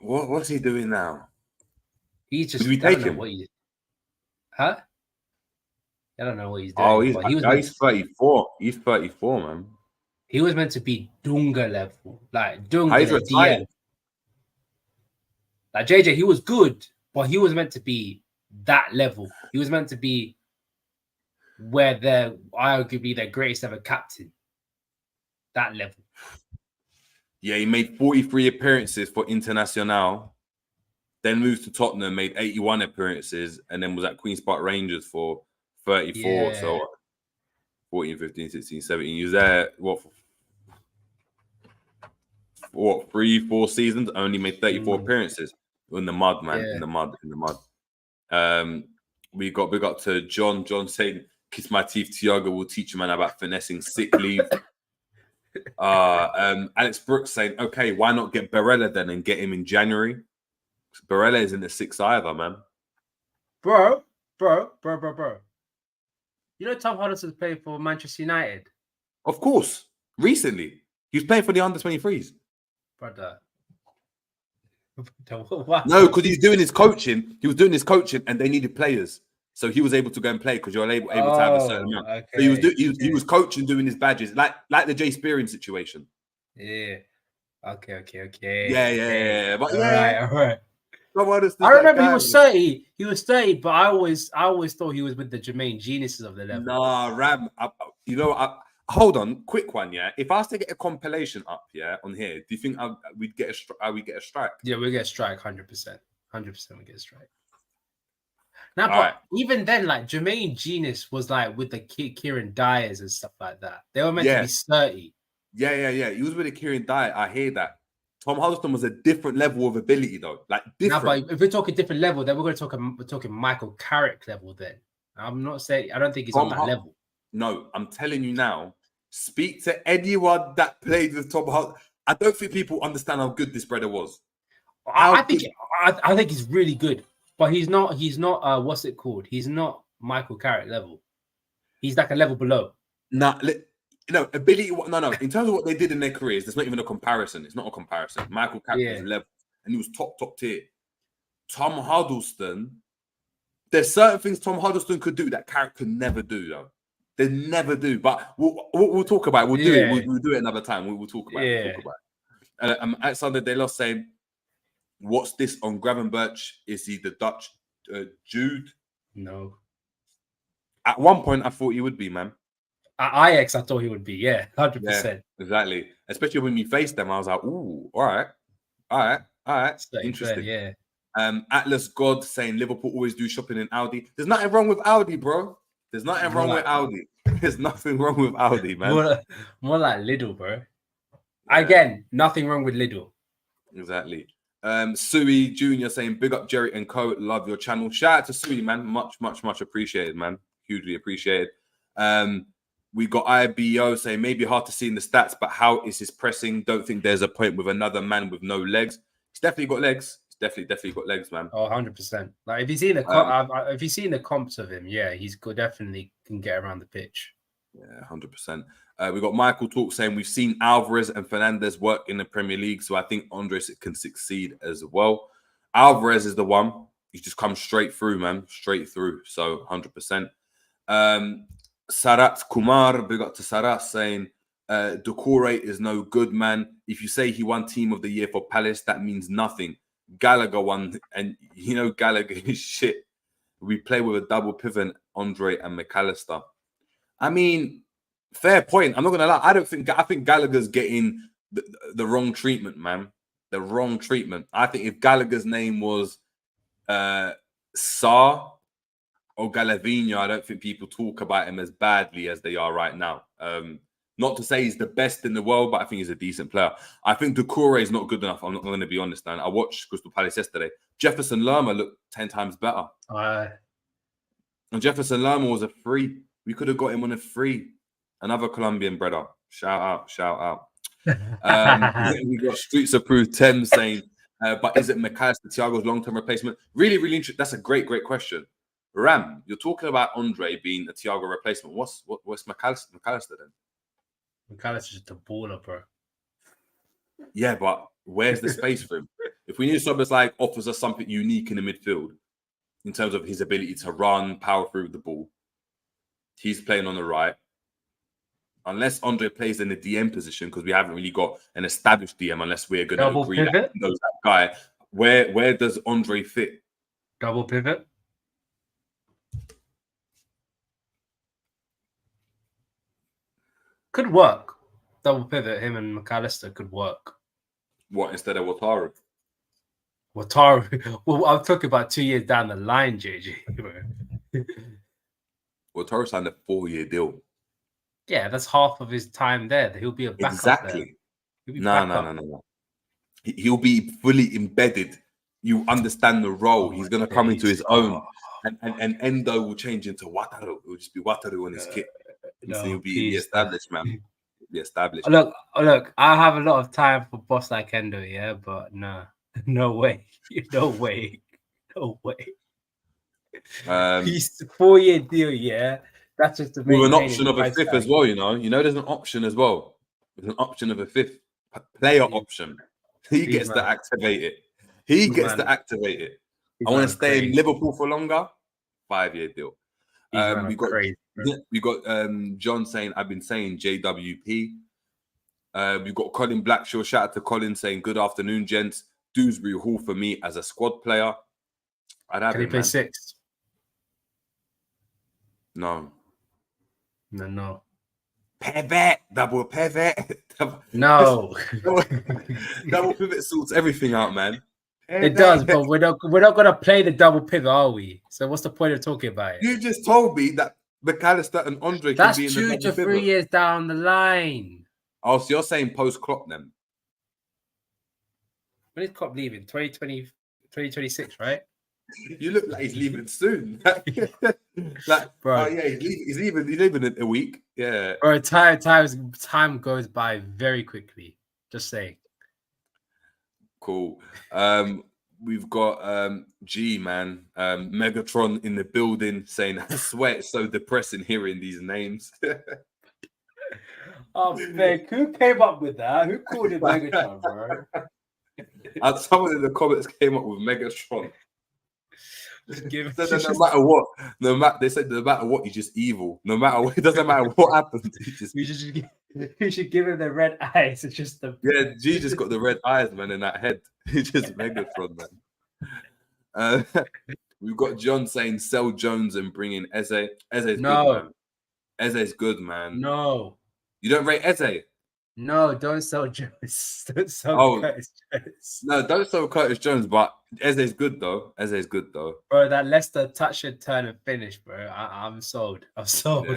What's he doing now?
He's just...
Did we take him?
Huh? I don't know what he's doing.
Oh,
he's
34. He's 34, man.
He was meant to be Dunga level. Like Dunga
He's retired.
DM. Like JJ, he was good, but he was meant to be that level. He was meant to be where they're arguably their greatest ever captain. That level.
Yeah, he made 43 appearances for Internacional, then moved to Tottenham, made 81 appearances, and then was at Queen's Park Rangers for 34.
Yeah.
So 14, 15, 16, 17. He was there, what 3-4 seasons, only made 34 appearances. In the mud, man.
Yeah.
In the mud. We got big up to John. John saying, "Kiss my teeth, Thiago will teach a man about finessing sick leave." Alex Brooks saying, "Okay, why not get Barella then and get him in January?" Barella is in the sixth either, man.
Bro. You know Tom Henderson's playing for Manchester United?
Of course. Recently. He was playing for the under-23s.
Brother. What?
No, because he's doing his coaching. He was doing his coaching and they needed players. So he was able to go and play because you're able to have a certain amount.
Okay.
So he was coaching, doing his badges, like the Jay Spearing situation.
Yeah. Okay.
Yeah. But
All right.
I
remember he was 30. He was 30, but I always thought he was with the Jermaine geniuses of the level.
Nah, Ram. Hold on, quick one, yeah. If I was to get a compilation up, yeah, on here, do you think we'd get a strike?
Yeah, we get a strike, 100%. 100% we get a strike. Now, but even then, like Jermaine Genius was like with the Kieran Dyers and stuff like that. They were meant to be 30.
Yeah. He was with the Kieran Dyer. I hear that. Tom Huddleston was a different level of ability, though. Like different.
Now, but if we're talking different level, then we're talking Michael Carrick level. Then I'm not saying I don't think he's on that level.
No, I'm telling you now. Speak to anyone that played with Tom Huddleston. I don't think people understand how good this brother was.
I think he's really good, but he's not. What's it called? He's not Michael Carrick level. He's like a level below.
Ability. No. In terms of what they did in their careers, there's not even a comparison. It's not a comparison. Michael Carrick was level, and he was top tier. Tom Huddleston. There's certain things Tom Huddleston could do that Carrick could never do, though. They never do. But we'll talk about it. We'll do it. We'll do it another time. We'll talk about it. We'll talk about it. Outside they lost saying, "What's this on Gravenberch? Is he the Dutch Jude?"
No.
At one point, I thought he would be, man.
At Ajax, I thought he would be. Yeah, 100%.
Yeah, exactly. Especially when we faced them, I was like, "Ooh, all right, interesting."
Yeah.
Atlas God saying Liverpool always do shopping in Audi. There's nothing wrong with Audi, bro. There's nothing wrong with Audi. There's nothing wrong with Audi, man.
More like Lidl, bro. Yeah. Again, nothing wrong with Lidl.
Exactly. Sui Jr. saying, "Big up Jerry and Co. Love your channel." Shout out to Sui, man. Much appreciated, man. Hugely appreciated. We got IBO saying, "Maybe hard to see in the stats, but how is his pressing? Don't think there's a point with another man with no legs. He's definitely got legs. Definitely got legs, man."
Oh, 100%. Like if you've seen the comps of him, yeah, he's good. Definitely can get around the pitch.
Yeah, 100%. We got Michael Talk saying, "We've seen Alvarez and Fernandez work in the Premier League, so I think Andres can succeed as well." Alvarez is the one. He just comes straight through, man. Straight through. So 100%. Sarat Kumar, big up to Sarat, saying, "Doucouré is no good, man. If you say he won Team of the Year for Palace, that means nothing. Gallagher won, and you know Gallagher is shit. We play with a double pivot, Andre and McAllister." I mean, fair point. I'm not gonna lie. I think Gallagher's getting the wrong treatment, man. The wrong treatment. I think if Gallagher's name was Sarr or Galavino, I don't think people talk about him as badly as they are right now. Not to say he's the best in the world, but I think he's a decent player. I think Doucouré is not good enough. I'm not going to be honest, man. I watched Crystal Palace yesterday. Jefferson Lerma looked 10 times better. And Jefferson Lerma was a free. We could have got him on a free. Another Colombian brother. Shout out. We got Streets Approved 10 saying, "But is it McAllister Thiago's long-term replacement?" Really interesting. That's a great question. Ram, you're talking about Andre being a Thiago replacement. What's McAllister then?
McAllister's just a baller, bro.
Yeah, but where's the space for him? If we need somebody like offers us something unique in the midfield in terms of his ability to run, power through the ball, he's playing on the right. Unless Andre plays in the DM position, because we haven't really got an established DM, unless we're going to agree that he knows that guy. Where does Andre fit?
Double pivot. Could work. Double pivot, him and McAllister could work.
What, instead of Wataru?
Wataru. Well, I'm talking about 2 years down the line, JJ.
Wataru signed a 4-year deal.
Yeah, that's half of his time there. He'll be a backup.
Exactly.
There.
No. He'll be fully embedded. You understand the role. He's going to come into his own. And Endo will change into Wataru. It will just be Wataru on his kit. So he'll be established, man. Be established.
Look, I have a lot of time for boss like Endo, yeah, but no way. No way. He's 4-year deal, yeah. That's just the
with an option of a fifth as well, you know. There's an option as well. There's an option of a fifth player option. He gets to activate it. I want to stay in Liverpool for longer. 5-year deal. We got John saying, I've been saying JWP. We've got Colin Blackshaw. Shout out to Colin saying, good afternoon, gents. Dewsbury Hall for me as a squad player. Can
he play 6?
No.
No.
Double pivot.
No.
Double pivot sorts everything out, man.
It does, but we're not gonna play the double pivot, are we? So what's the point of talking about it?
You just told me that McAllister and Andre can be in the double pivot. That's 2 to
3 years down the line.
Oh, so you're saying post Klopp then?
When is Klopp leaving? 2026, right?
You look like he's leaving soon. Bro, he's leaving in a week. Yeah,
bro. Time goes by very quickly. Just saying.
Cool. We've got G man, Megatron in the building saying, "I swear it's so depressing hearing these names."
Oh, man, who came up with that? Who called it Megatron, bro?
Someone in the comments came up with Megatron. No matter what, he's just evil. No matter what, it doesn't matter what happens.
You should give him the red eyes. It's just
G just got the red eyes, man, in that head. He's just Megatron, man. We've got John saying sell Jones and bring in Eze. Eze's good, man. Eze's good, man.
No,
you don't rate Eze.
No, don't sell Jones. Don't sell Curtis Jones.
No, don't sell Curtis Jones, but Eze's good though.
Bro, that Leicester touch and turn and finish, bro. I'm sold. I'm sold.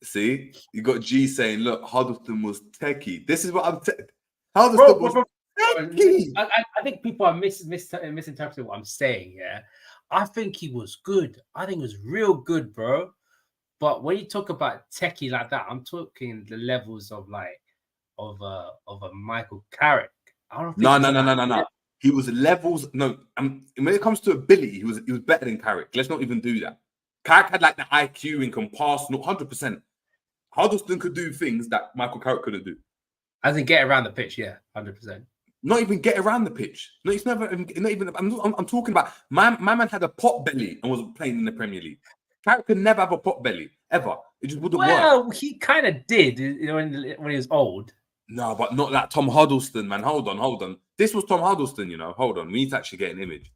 See, you got G saying, look, Huddleston was techie. This is what I'm Huddleston was techie.
I think people are misinterpreting what I'm saying, yeah. I think he was good. I think he was real good, bro. But when you talk about techie like that, I'm talking the levels of a Michael Carrick. I don't think
no. He was levels. No, when it comes to ability, he was better than Carrick. Let's not even do that. Carrick had like the IQ and can pass, not 100%. Huddleston could do things that Michael Carrick couldn't do.
As in get around the pitch, yeah, 100%.
Not even get around the pitch. No, it's never. Not even. I'm talking about my man had a pot belly and was playing in the Premier League. Carrick could never have a pot belly ever. It just wouldn't work.
Well, he kind of did, you know, when he was old.
No, but not like Tom Huddleston, man. Hold on. This was Tom Huddleston, you know. Hold on. We need to actually get an image.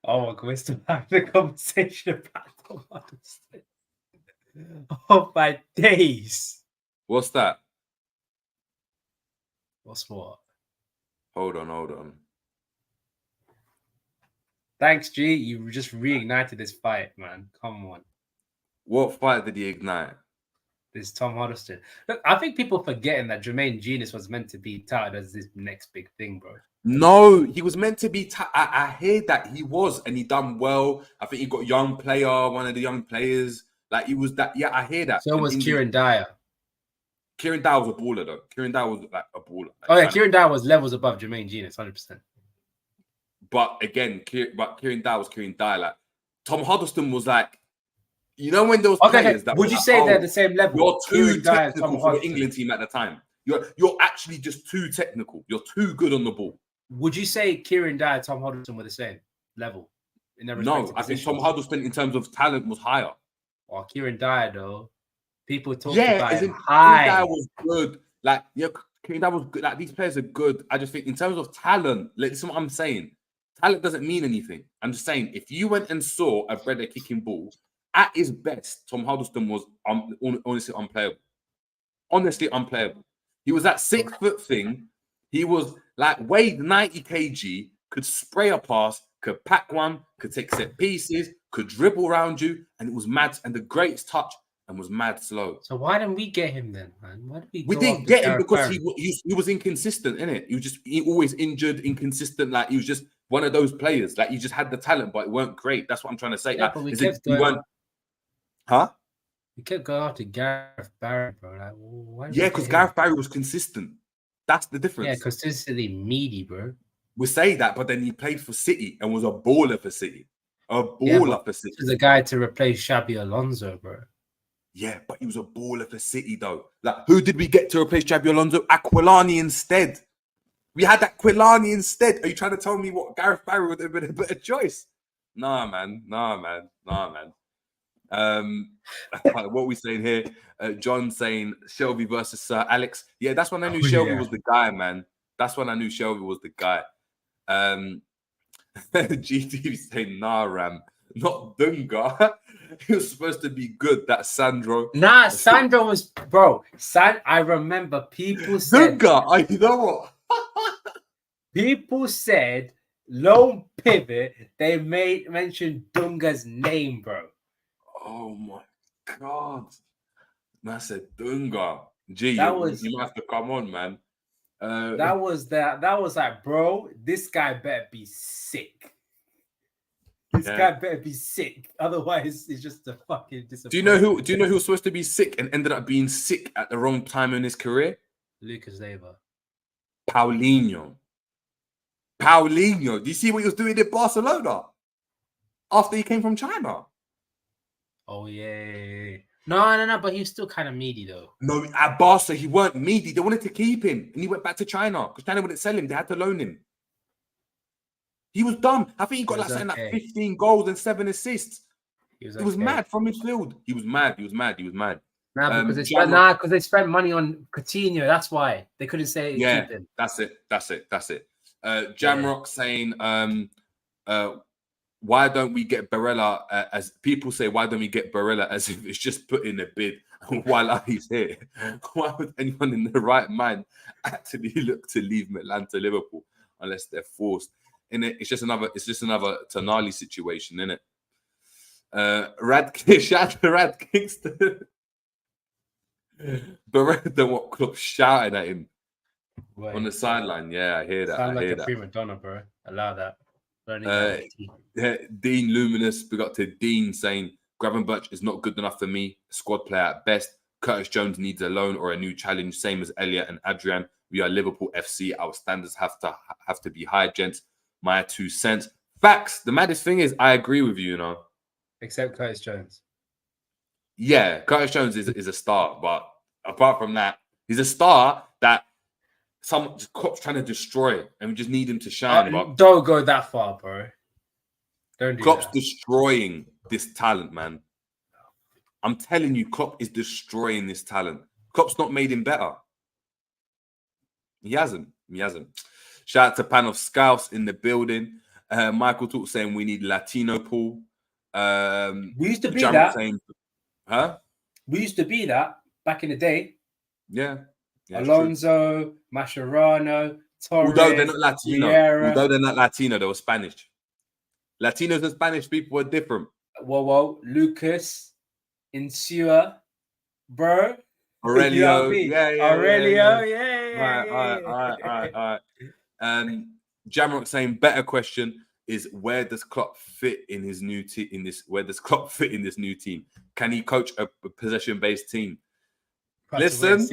Oh my God, we're still having a conversation about Tom Huddleston. Oh my days.
What's that?
What's what?
Hold on.
Thanks, G. You just reignited this fight, man. Come on.
What fight did he ignite?
This Tom Huddleston. Look, I think people forgetting that Jermaine Genius was meant to be touted as this next big thing, bro.
No, he was meant to be. I hear that he was, and he done well. I think he got one of the young players. Like he was that. Yeah, I hear that.
So was Kieran Dyer.
Kieran Dyer was a baller though. Kieran Dyer was like a baller. Like,
Oh yeah, Kieran Dyer was levels above Jermaine Genius, 100%.
But again, Kieran Dyer was Kieran Dyer. Like Tom Huddleston was like, you know, when there was players that
would you say they're the same level?
You're too
Kieran Dyer,
technical
Tom
for the
Huddleston.
England team at the time. You're actually just too technical. You're too good on the ball.
Would you say Kieran Dyer, Tom Huddleston were the same level? In their
No,
respective
I think
positions?
Tom Huddleston, in terms of talent, was higher.
Or Kieran Dyer, though, people talk
Yeah,
about
as
him
in
high.
Kieran Dyer was good. Like, yeah, Kieran Dyer was good. Like, these players are good. I just think in terms of talent, like, this is what I'm saying. Talent doesn't mean anything. I'm just saying, if you went and saw a brother kicking ball, at his best, Tom Huddleston was honestly unplayable. Honestly unplayable. He was that 6 foot thing. He was like weighed 90 kg, could spray a pass, could pack one, could take set pieces, could dribble around you, and it was mad. And the greatest touch, and was mad slow.
So why didn't we get him then, man? Why did
we
go
didn't
after
get him
Gareth
because
Barry?
he was inconsistent, innit? He always injured, inconsistent. Like he was just one of those players. Like he just had the talent, but it weren't great. That's what I'm trying to say.
Yeah,
like,
but we
is it,
kept
we
going.
weren't, huh?
We kept going after Gareth Barry, bro. Like, why did we
Yeah,
get
because
him?
Gareth Barry was consistent. That's the difference.
Yeah, consistently meaty, bro.
We say that, but then he played for City and was a baller for City. A
Yeah,
baller
but
for City.
This is a guy to replace Xabi Alonso, bro.
Yeah, but he was a baller for City, though. Like, who did we get to replace Xabi Alonso? Aquilani instead. We had Aquilani instead. Are you trying to tell me what Gareth Barry would have been a better choice? Nah, man. What are we saying here? John saying Shelby versus Sir Alex. Yeah, that's when I knew Shelby was the guy, man. That's when I knew Shelby was the guy. GT saying, nah, Ram, not Dunga. He was supposed to be good. That Sandro.
Nah, Sandro was, bro. I remember people said
Dunga. You know what?
People said lone pivot. They mentioned Dunga's name, bro.
Oh my god! Man said Dunga. Gee, you might have to come on, man.
That was like, bro, this guy better be sick. This guy better be sick. Otherwise, it's just a fucking disappointment.
Do you know who was supposed to be sick and ended up being sick at the wrong time in his career?
Lucas Leiva.
Paulinho. Do you see what he was doing in Barcelona after he came from China?
Oh yeah. No, but he's still kind of meaty though.
No, at Barca he weren't meaty. They wanted to keep him, and he went back to China because China wouldn't sell him. They had to loan him. He was dumb. I think he got like 15 goals and 7 assists. He was mad from midfield. He was mad.
Nah, because they spent money on Coutinho. That's why they couldn't say
yeah.
Keep him.
That's it. Jamrock saying, why don't we get Barella as people say? Why don't we get Barella as if it's just put in a bid while he's here? Why would anyone in the right mind actually look to leave Milan to Liverpool unless they're forced? It's just another Tonali situation, isn't it? Shout to Rad Kingston. Barella don't want Klopp shouting at him on the sideline. Yeah, I hear that.
Sound like a prima donna, bro. Allow that.
Dean Luminous, we got to Dean saying Gravenberch is not good enough for me. Squad player at best. Curtis Jones needs a loan or a new challenge, same as Elliot and Adrian. We are Liverpool FC. Our standards have to be high, gents. My 2 cents. Facts. The maddest thing is, I agree with you. You know,
except Curtis Jones.
Yeah, Curtis Jones is a star, but apart from that, he's a star that some Klopp's trying to destroy, and we just need him to shine. But
don't go that far, bro. Don't do
Klopp's
that.
destroying this talent, man. I'm telling you, Klopp is destroying this talent. Klopp's not made him better. He hasn't. Shout out to Pan of Scouts in the building. Michael Talk saying we need Latino pool.
We used to be that.
Huh?
We used to be that back in the day.
Yeah.
Alonso, Mascherano, Torres.
Although they're not Latino.
Vieira.
They were Spanish. Latinos and Spanish people are different.
Whoa. Lucas, Insua, bro.
Aurelio.
You know what I mean? Aurelio,
yeah. All right. Jamrock saying better question is where does Klopp fit in his new team? Where does Klopp fit in this new team? Can he coach a possession-based team? Listen,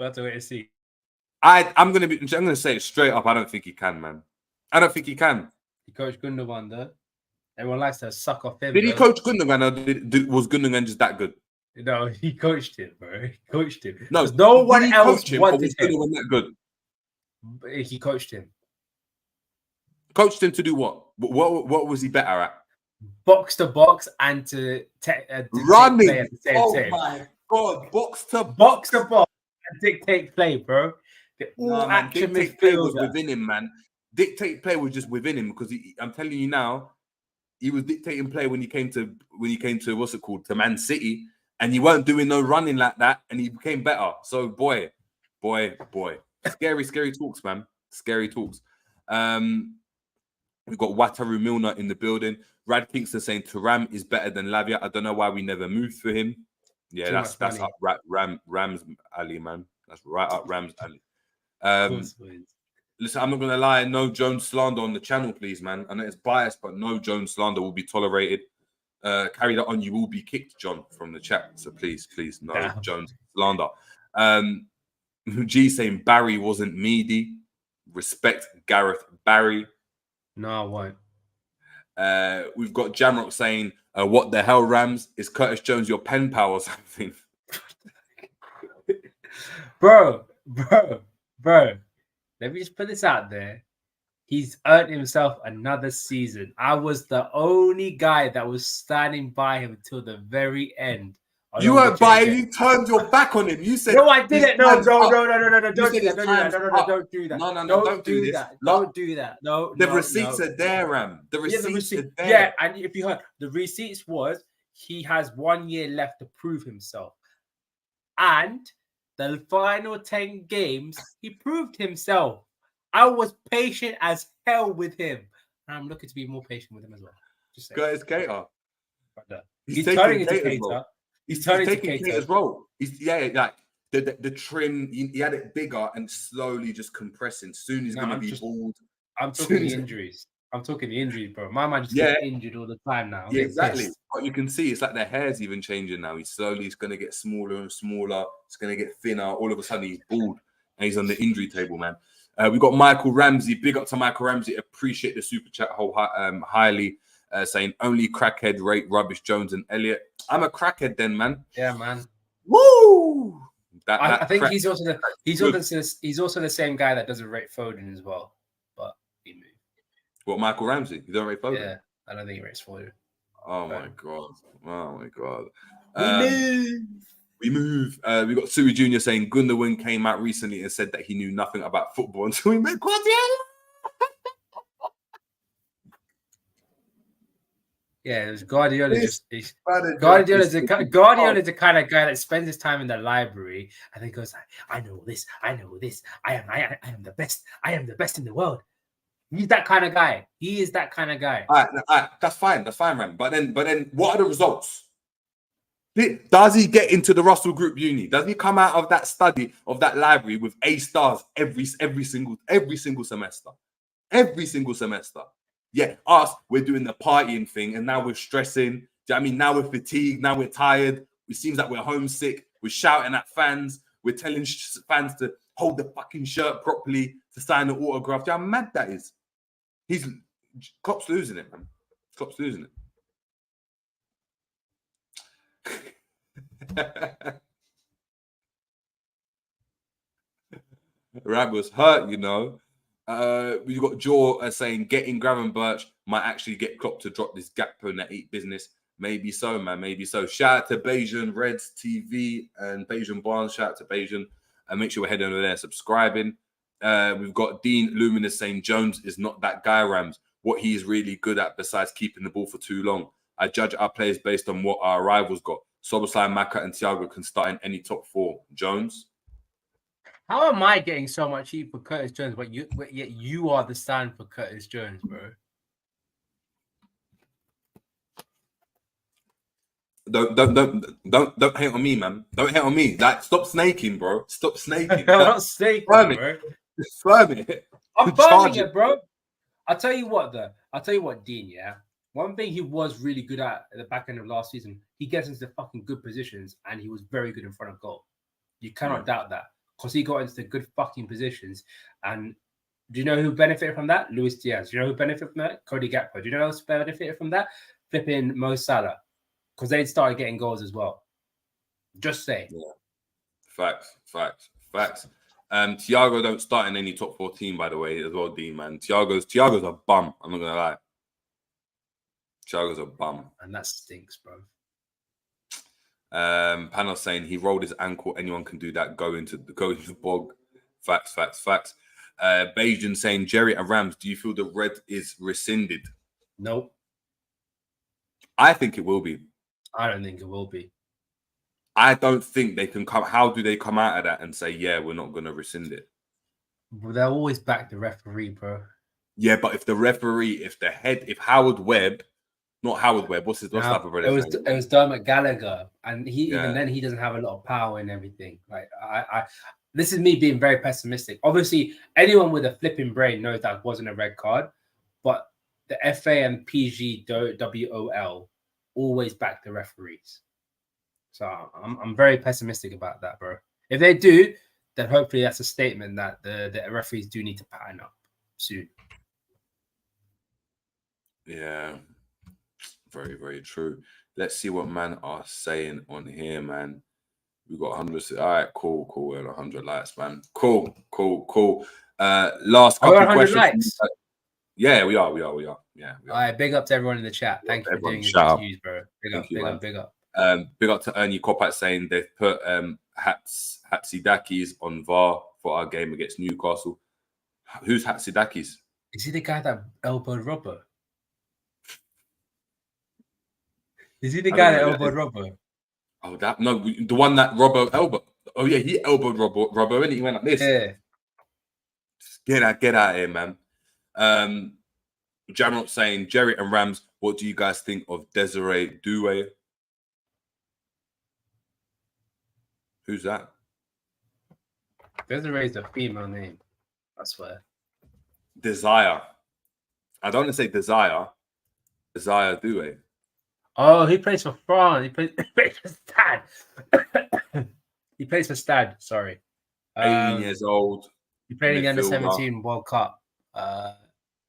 We'll have to wait and see.
I'm gonna say it straight up. I don't think he can, man. I don't think he can.
He coached Gundogan though. Everyone likes to suck off him.
Did he
though.
coach Gundogan, or was Gundogan just that good?
No, he coached him, bro. He coached him.
No,
Because no
did
one
he
else
coach him, or
wanted
was
him.
Gundogan that good?
He coached him.
Coached him to do what? What was he better at?
Box to box and to
Running.
play at the same
Oh
time.
my god, box to
Box to box and dictate play, bro.
No, man, dictate play was within him, man. Dictate play was just within him because I'm telling you now, he was dictating play when he came to what's it called, to Man City, and he weren't doing no running like that, and he became better. So boy, scary talks, man. Scary talks. We've got Wataru Milner in the building. Rad Kingston saying Thuram is better than Lavia. I don't know why we never moved for him. Yeah, that's up Rams alley, man. That's right up Rams alley. Listen, I'm not gonna lie, no Jones slander on the channel, please, man. I know it's biased, but no Jones slander will be tolerated. Carry that on, you will be kicked, John, from the chat. So please, no Jones slander. G saying Barry wasn't meaty. Respect Gareth Barry.
No, I won't.
We've got Jamrock saying, what the hell, Rams? Is Curtis Jones your pen pal or something?
Bro. Let me just put this out there. He's earned himself another season. I was the only guy that was standing by him till the very end.
You weren't by him. You turned your back on him. You said,
"No, I didn't. No, don't do that. No,
the receipts are there, Ram. The receipts are there.
Yeah, and if you heard, the receipts was he has 1 year left to prove himself, and the final 10 games he proved himself. I was patient as hell with him, and I'm looking to be more patient with him as well. Just saying.
Curtis Cater.
He's turning into Cater. He's taking
Cater's role. Like the trim, he had it bigger and slowly just compressing. Soon he's going to be bald.
I'm talking the injuries. Bro. My man just gets injured all the time now.
Yeah, exactly. But you can see it's like the hair's even changing now. He's going to get smaller and smaller. It's going to get thinner. All of a sudden he's bald and he's on the injury table, man. We've got Michael Ramsey. Big up to Michael Ramsey. Appreciate the super chat highly. Saying only crackhead rate rubbish Jones and Elliott. I'm a crackhead then, man.
Yeah, man.
Woo!
I think he's also the same guy that doesn't rate Foden as well. But he moved.
What, Michael Ramsey? You don't rate Foden?
Yeah, I don't think he rates Foden.
Oh my god. We move. We got Sui Jr. saying Gundogan came out recently and said that he knew nothing about football until he met Guardiola.
Yeah, it was Guardiola. Guardiola's the kind of guy that spends his time in the library and then goes, I know this. I am the best. I am the best in the world. He's that kind of guy. He is that kind of guy.
All right, that's fine, man. But then, what are the results? Does he get into the Russell Group uni? Does he come out of that study of that library with A stars every single semester? Every single semester. Yeah, us, we're doing the partying thing, and now we're stressing. Do you know what I mean? Now we're fatigued. Now we're tired. It seems like we're homesick. We're shouting at fans. We're telling fans to hold the fucking shirt properly to sign the autograph. Do you know how mad that is? Klopp's losing it, man. Klopp's losing it. Rab was hurt, you know. We've got Jaw saying getting Gravenberch might actually get Klopp to drop this Gakpo and that eat business. Maybe so, man. Maybe so. Shout out to Bayesian Reds TV and Bayesian Barnes. Shout out to Bayesian. And make sure we're heading over there subscribing. We've got Dean Luminous saying Jones is not that guy, Rams. What he's really good at besides keeping the ball for too long. I judge our players based on what our rivals got. Soboslai, Maka, and Thiago can start in any top four. Jones?
How am I getting so much heat for Curtis Jones, but yet you are the stand for Curtis Jones, bro?
Don't hate on me, man. Don't hate on me. Like, stop snaking, bro. Stop snaking.
I'm not snaking, bro.
Firm it.
I'm firming it, bro. I'll tell you what, Dean, yeah? One thing he was really good at the back end of last season, he gets into fucking good positions and he was very good in front of goal. You cannot doubt that. because he got into the good fucking positions. And do you know who benefited from that? Luis Diaz. Do you know who benefited from that? Cody Gakpo. Do you know who else benefited from that? Flipping Mo Salah, because they started getting goals as well. Just saying.
Yeah. Facts. Thiago don't start in any top 14, by the way, as well, Dean, man. Thiago's a bum. I'm not gonna lie. Thiago's a bum.
And that stinks, bro.
Panel saying he rolled his ankle. Anyone can do that. Go into the bog. Facts. Bajan saying Jerry and Rams. Do you feel the red is rescinded?
Nope.
I think it will be.
I don't think it will be.
I don't think they can come. How do they come out of that and say, yeah, we're not going to rescind it?
But they'll always back the referee, bro.
Yeah, but if the referee, if Howard Webb, not Howard Webb, what's type of brother?
It was Dermot Gallagher, and even then he doesn't have a lot of power and everything. Like this is me being very pessimistic. Obviously, anyone with a flipping brain knows that wasn't a red card, but the FA and PGWOL always back the referees. So I'm very pessimistic about that, bro. If they do, then hopefully that's a statement that the referees do need to pattern up soon.
Yeah, very, very true. Let's see what man are saying on here, man. We got 100. All right, cool. We're on 100 likes, man. Cool. Last couple questions.
Likes.
Yeah, we are. Yeah, we are.
All right, big up to everyone in the chat. Thank you for doing your interviews, bro. Big up.
Big up to Ernie Kopat saying they've put Hatzidakis on VAR for our game against Newcastle. Who's Hatzidakis?
Is he the guy that elbowed Robbo? Is he the guy that elbowed Robbo?
Oh, the one that Robbo elbowed. Oh yeah, he elbowed Robbo, and he went like this.
Yeah.
Get out of here, man. Jamrot saying Jerry and Rams. What do you guys think of Desiree Doué? Who's that?
Desiree is a female name. I swear.
Desire. I don't want to say Desire. Desire Doué.
Oh, he plays for France. He plays for Stade. He plays for Stade. Sorry.
18 years old.
He played in the Under-17 World Cup. I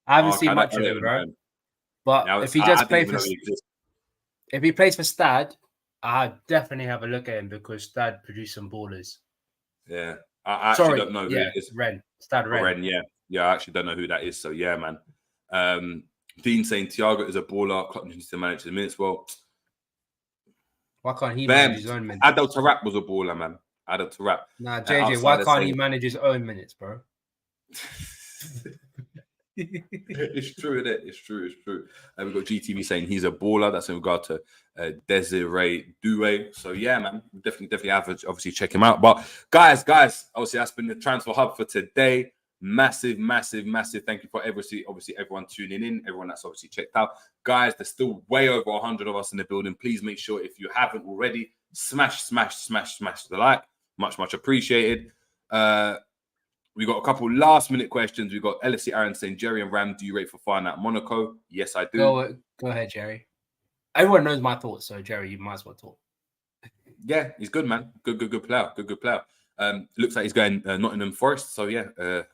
haven't seen much of him, bro. But if he just plays for, if he plays for Stade, I definitely have a look at him because Stade produced some ballers.
Yeah, I actually don't know who it is.
Stade Ren.
Ren, yeah. I actually don't know who that is. So yeah, man. Dean saying Thiago is a baller. Klopp needs to manage the minutes well.
Why can't he manage his own minutes?
Adel Tarap was a baller, man. Adel Tarap.
Nah, JJ, why can't he manage his own minutes, bro?
It's true, isn't it? It's true. And we've got GTV saying he's a baller. That's in regard to Desiree Doué. So yeah, man, definitely have to obviously check him out. But guys, obviously that's been the Transfer Hub for today. Massive thank you for obviously everyone tuning in, everyone that's obviously checked out. Guys, there's still way over 100 of us in the building. Please make sure if you haven't already, smash the like. Much appreciated. We got a couple last minute questions. We got LFC Aaron saying, Jerry and Ram, do you rate for fine at Monaco? Yes, I do.
Go ahead, Jerry. Everyone knows my thoughts, so Jerry, you might as well talk.
Yeah, he's good, man. Good player. Good player. Looks like he's going Nottingham Forest. So yeah,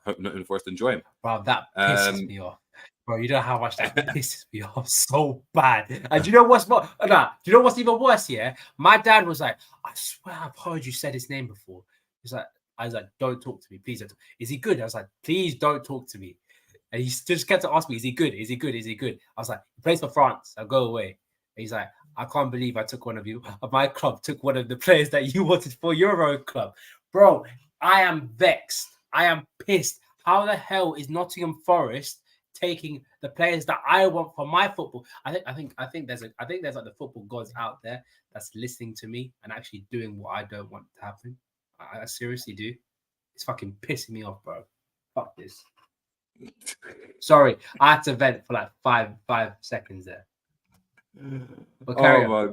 hope Nottingham Forest enjoy him.
Bro, that pisses me off. Bro, you know how much that pisses me off so bad. And do you know what's do you know what's even worse? Yeah, my dad was like, I swear I've heard you said his name before. I was like, don't talk to me, please. Is he good? I was like, please don't talk to me. And he just kept to ask me, is he good? I was like, he plays for France. I'll go away. And he's like, I can't believe I took one of my club took one of the players that you wanted for your own club. Bro, I am vexed. I am pissed. How the hell is Nottingham Forest taking the players that I want for my football? I think there's like the football gods out there that's listening to me and actually doing what I don't want to happen. I seriously do. It's fucking pissing me off, bro. Fuck this. Sorry, I had to vent for like five seconds there.
Oh my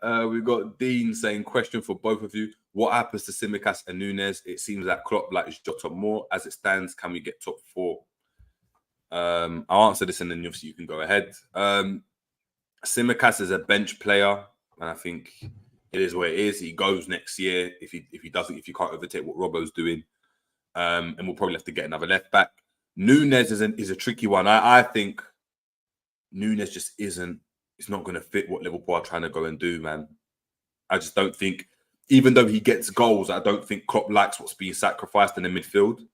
god. We got Dean saying, question for both of you. What happens to Tsimikas and Nunes? It seems that Klopp likes Jota more. As it stands, can we get top 4? I'll answer this and then obviously you can go ahead. Tsimikas is a bench player, and I think It is what it is. He goes next year if he can't overtake what Robbo's doing. And we'll probably have to get another left back. Nunes is a tricky one. I think Nunes just isn't. It's not going to fit what Liverpool are trying to go and do, man. I just don't think, even though he gets goals, I don't think Klopp likes what's being sacrificed in the midfield.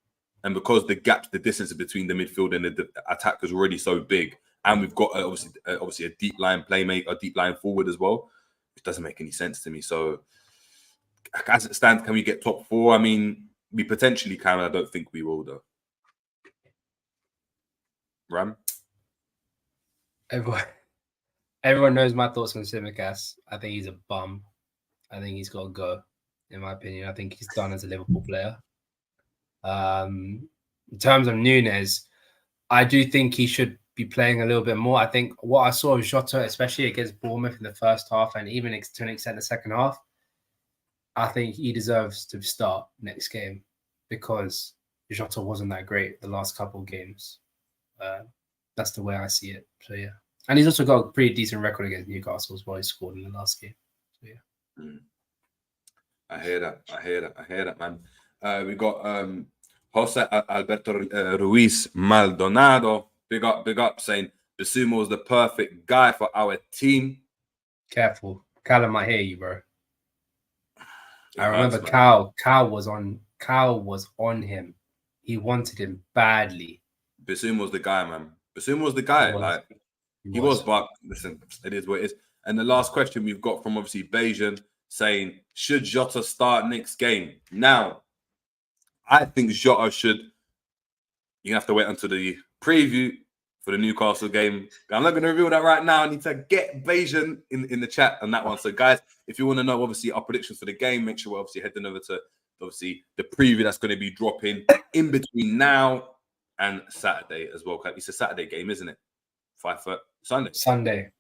And because the distance between the midfield and the attack is already so big, and we've got obviously a deep line playmaker, a deep line forward as well, it doesn't make any sense to me. So as it stands, can we get top 4? I mean, we potentially can. I don't think we will, though. Ram?
Everyone knows my thoughts on Tsimikas. I think he's a bum. I think he's got to go, in my opinion. I think he's done as a Liverpool player. In terms of Nunes, I do think he should be playing a little bit more. I think what I saw of Jota, especially against Bournemouth in the first half and even to an extent the second half, I think he deserves to start next game because Jota wasn't that great the last couple of games. That's the way I see it. So, yeah. And he's also got a pretty decent record against Newcastle as well. He scored in the last game. So, yeah.
I hear that, man. We got Jose Alberto Ruiz Maldonado. Big up, saying Bissouma was the perfect guy for our team.
Careful. Callum might hear you, bro. I remember
man.
Cal was on him. He wanted him badly.
Bissouma was the guy, man. Bissouma was the guy. He was, but listen, it is what it is. And the last question we've got from obviously Bajan saying, should Jota start next game? Now, I think Jota should. You're gonna have to wait until the preview for the Newcastle game. I'm not gonna reveal that right now. I need to get Bajan in the chat on that one. So, guys, if you want to know obviously our predictions for the game, make sure we're obviously heading over to obviously the preview that's going to be dropping in between now and Saturday as well. It's a Saturday game, isn't it? 5:30
Sunday.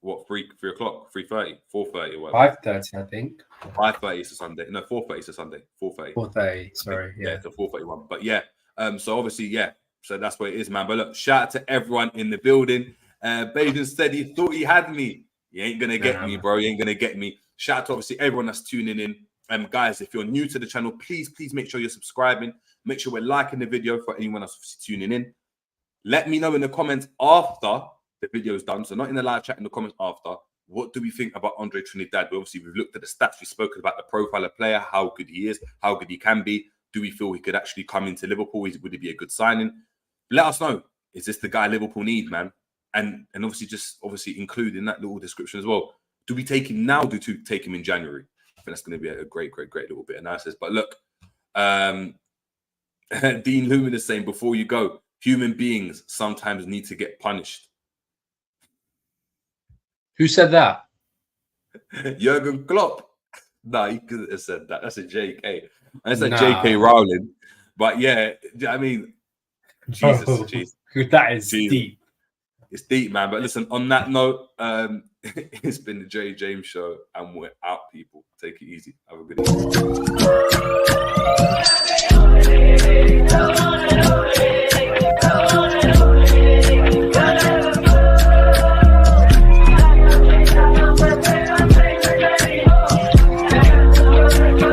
What, 3 o'clock, 3:30, 4:30 or
whatever? 5:30, I think.
5:30 is a Sunday. No, 4:30 is a Sunday. 4:30.
4:30. Sorry, yeah.
It's a 4:31. But yeah, so obviously, yeah. So that's what it is, man. But look, shout out to everyone in the building. Bajan said he thought he had me. You ain't gonna get me, bro. You ain't gonna get me. Shout out to obviously everyone that's tuning in. Guys, if you're new to the channel, please make sure you're subscribing. Make sure we're liking the video for anyone else tuning in. Let me know in the comments after the video is done. So not in the live chat, in the comments after. What do we think about Andre Trinidade? We've looked at the stats. We've spoken about the profile of player, how good he is, how good he can be. Do we feel he could actually come into Liverpool? Would he be a good signing? Let us know. Is this the guy Liverpool need, man? And obviously include in that little description as well. Do we take him now? Do we take him in January? I think that's going to be a great little bit of analysis. But look, Dean Lumen is saying, before you go, human beings sometimes need to get punished.
Who said that?
Jurgen Klopp. No, he couldn't have said that. That's a JK. That's a JK Rowling. But yeah, I mean, Jesus.
That is deep.
It's deep, man. But listen, on that note, it's been the J James Show, and we're out, people. Take it easy. Have a good evening.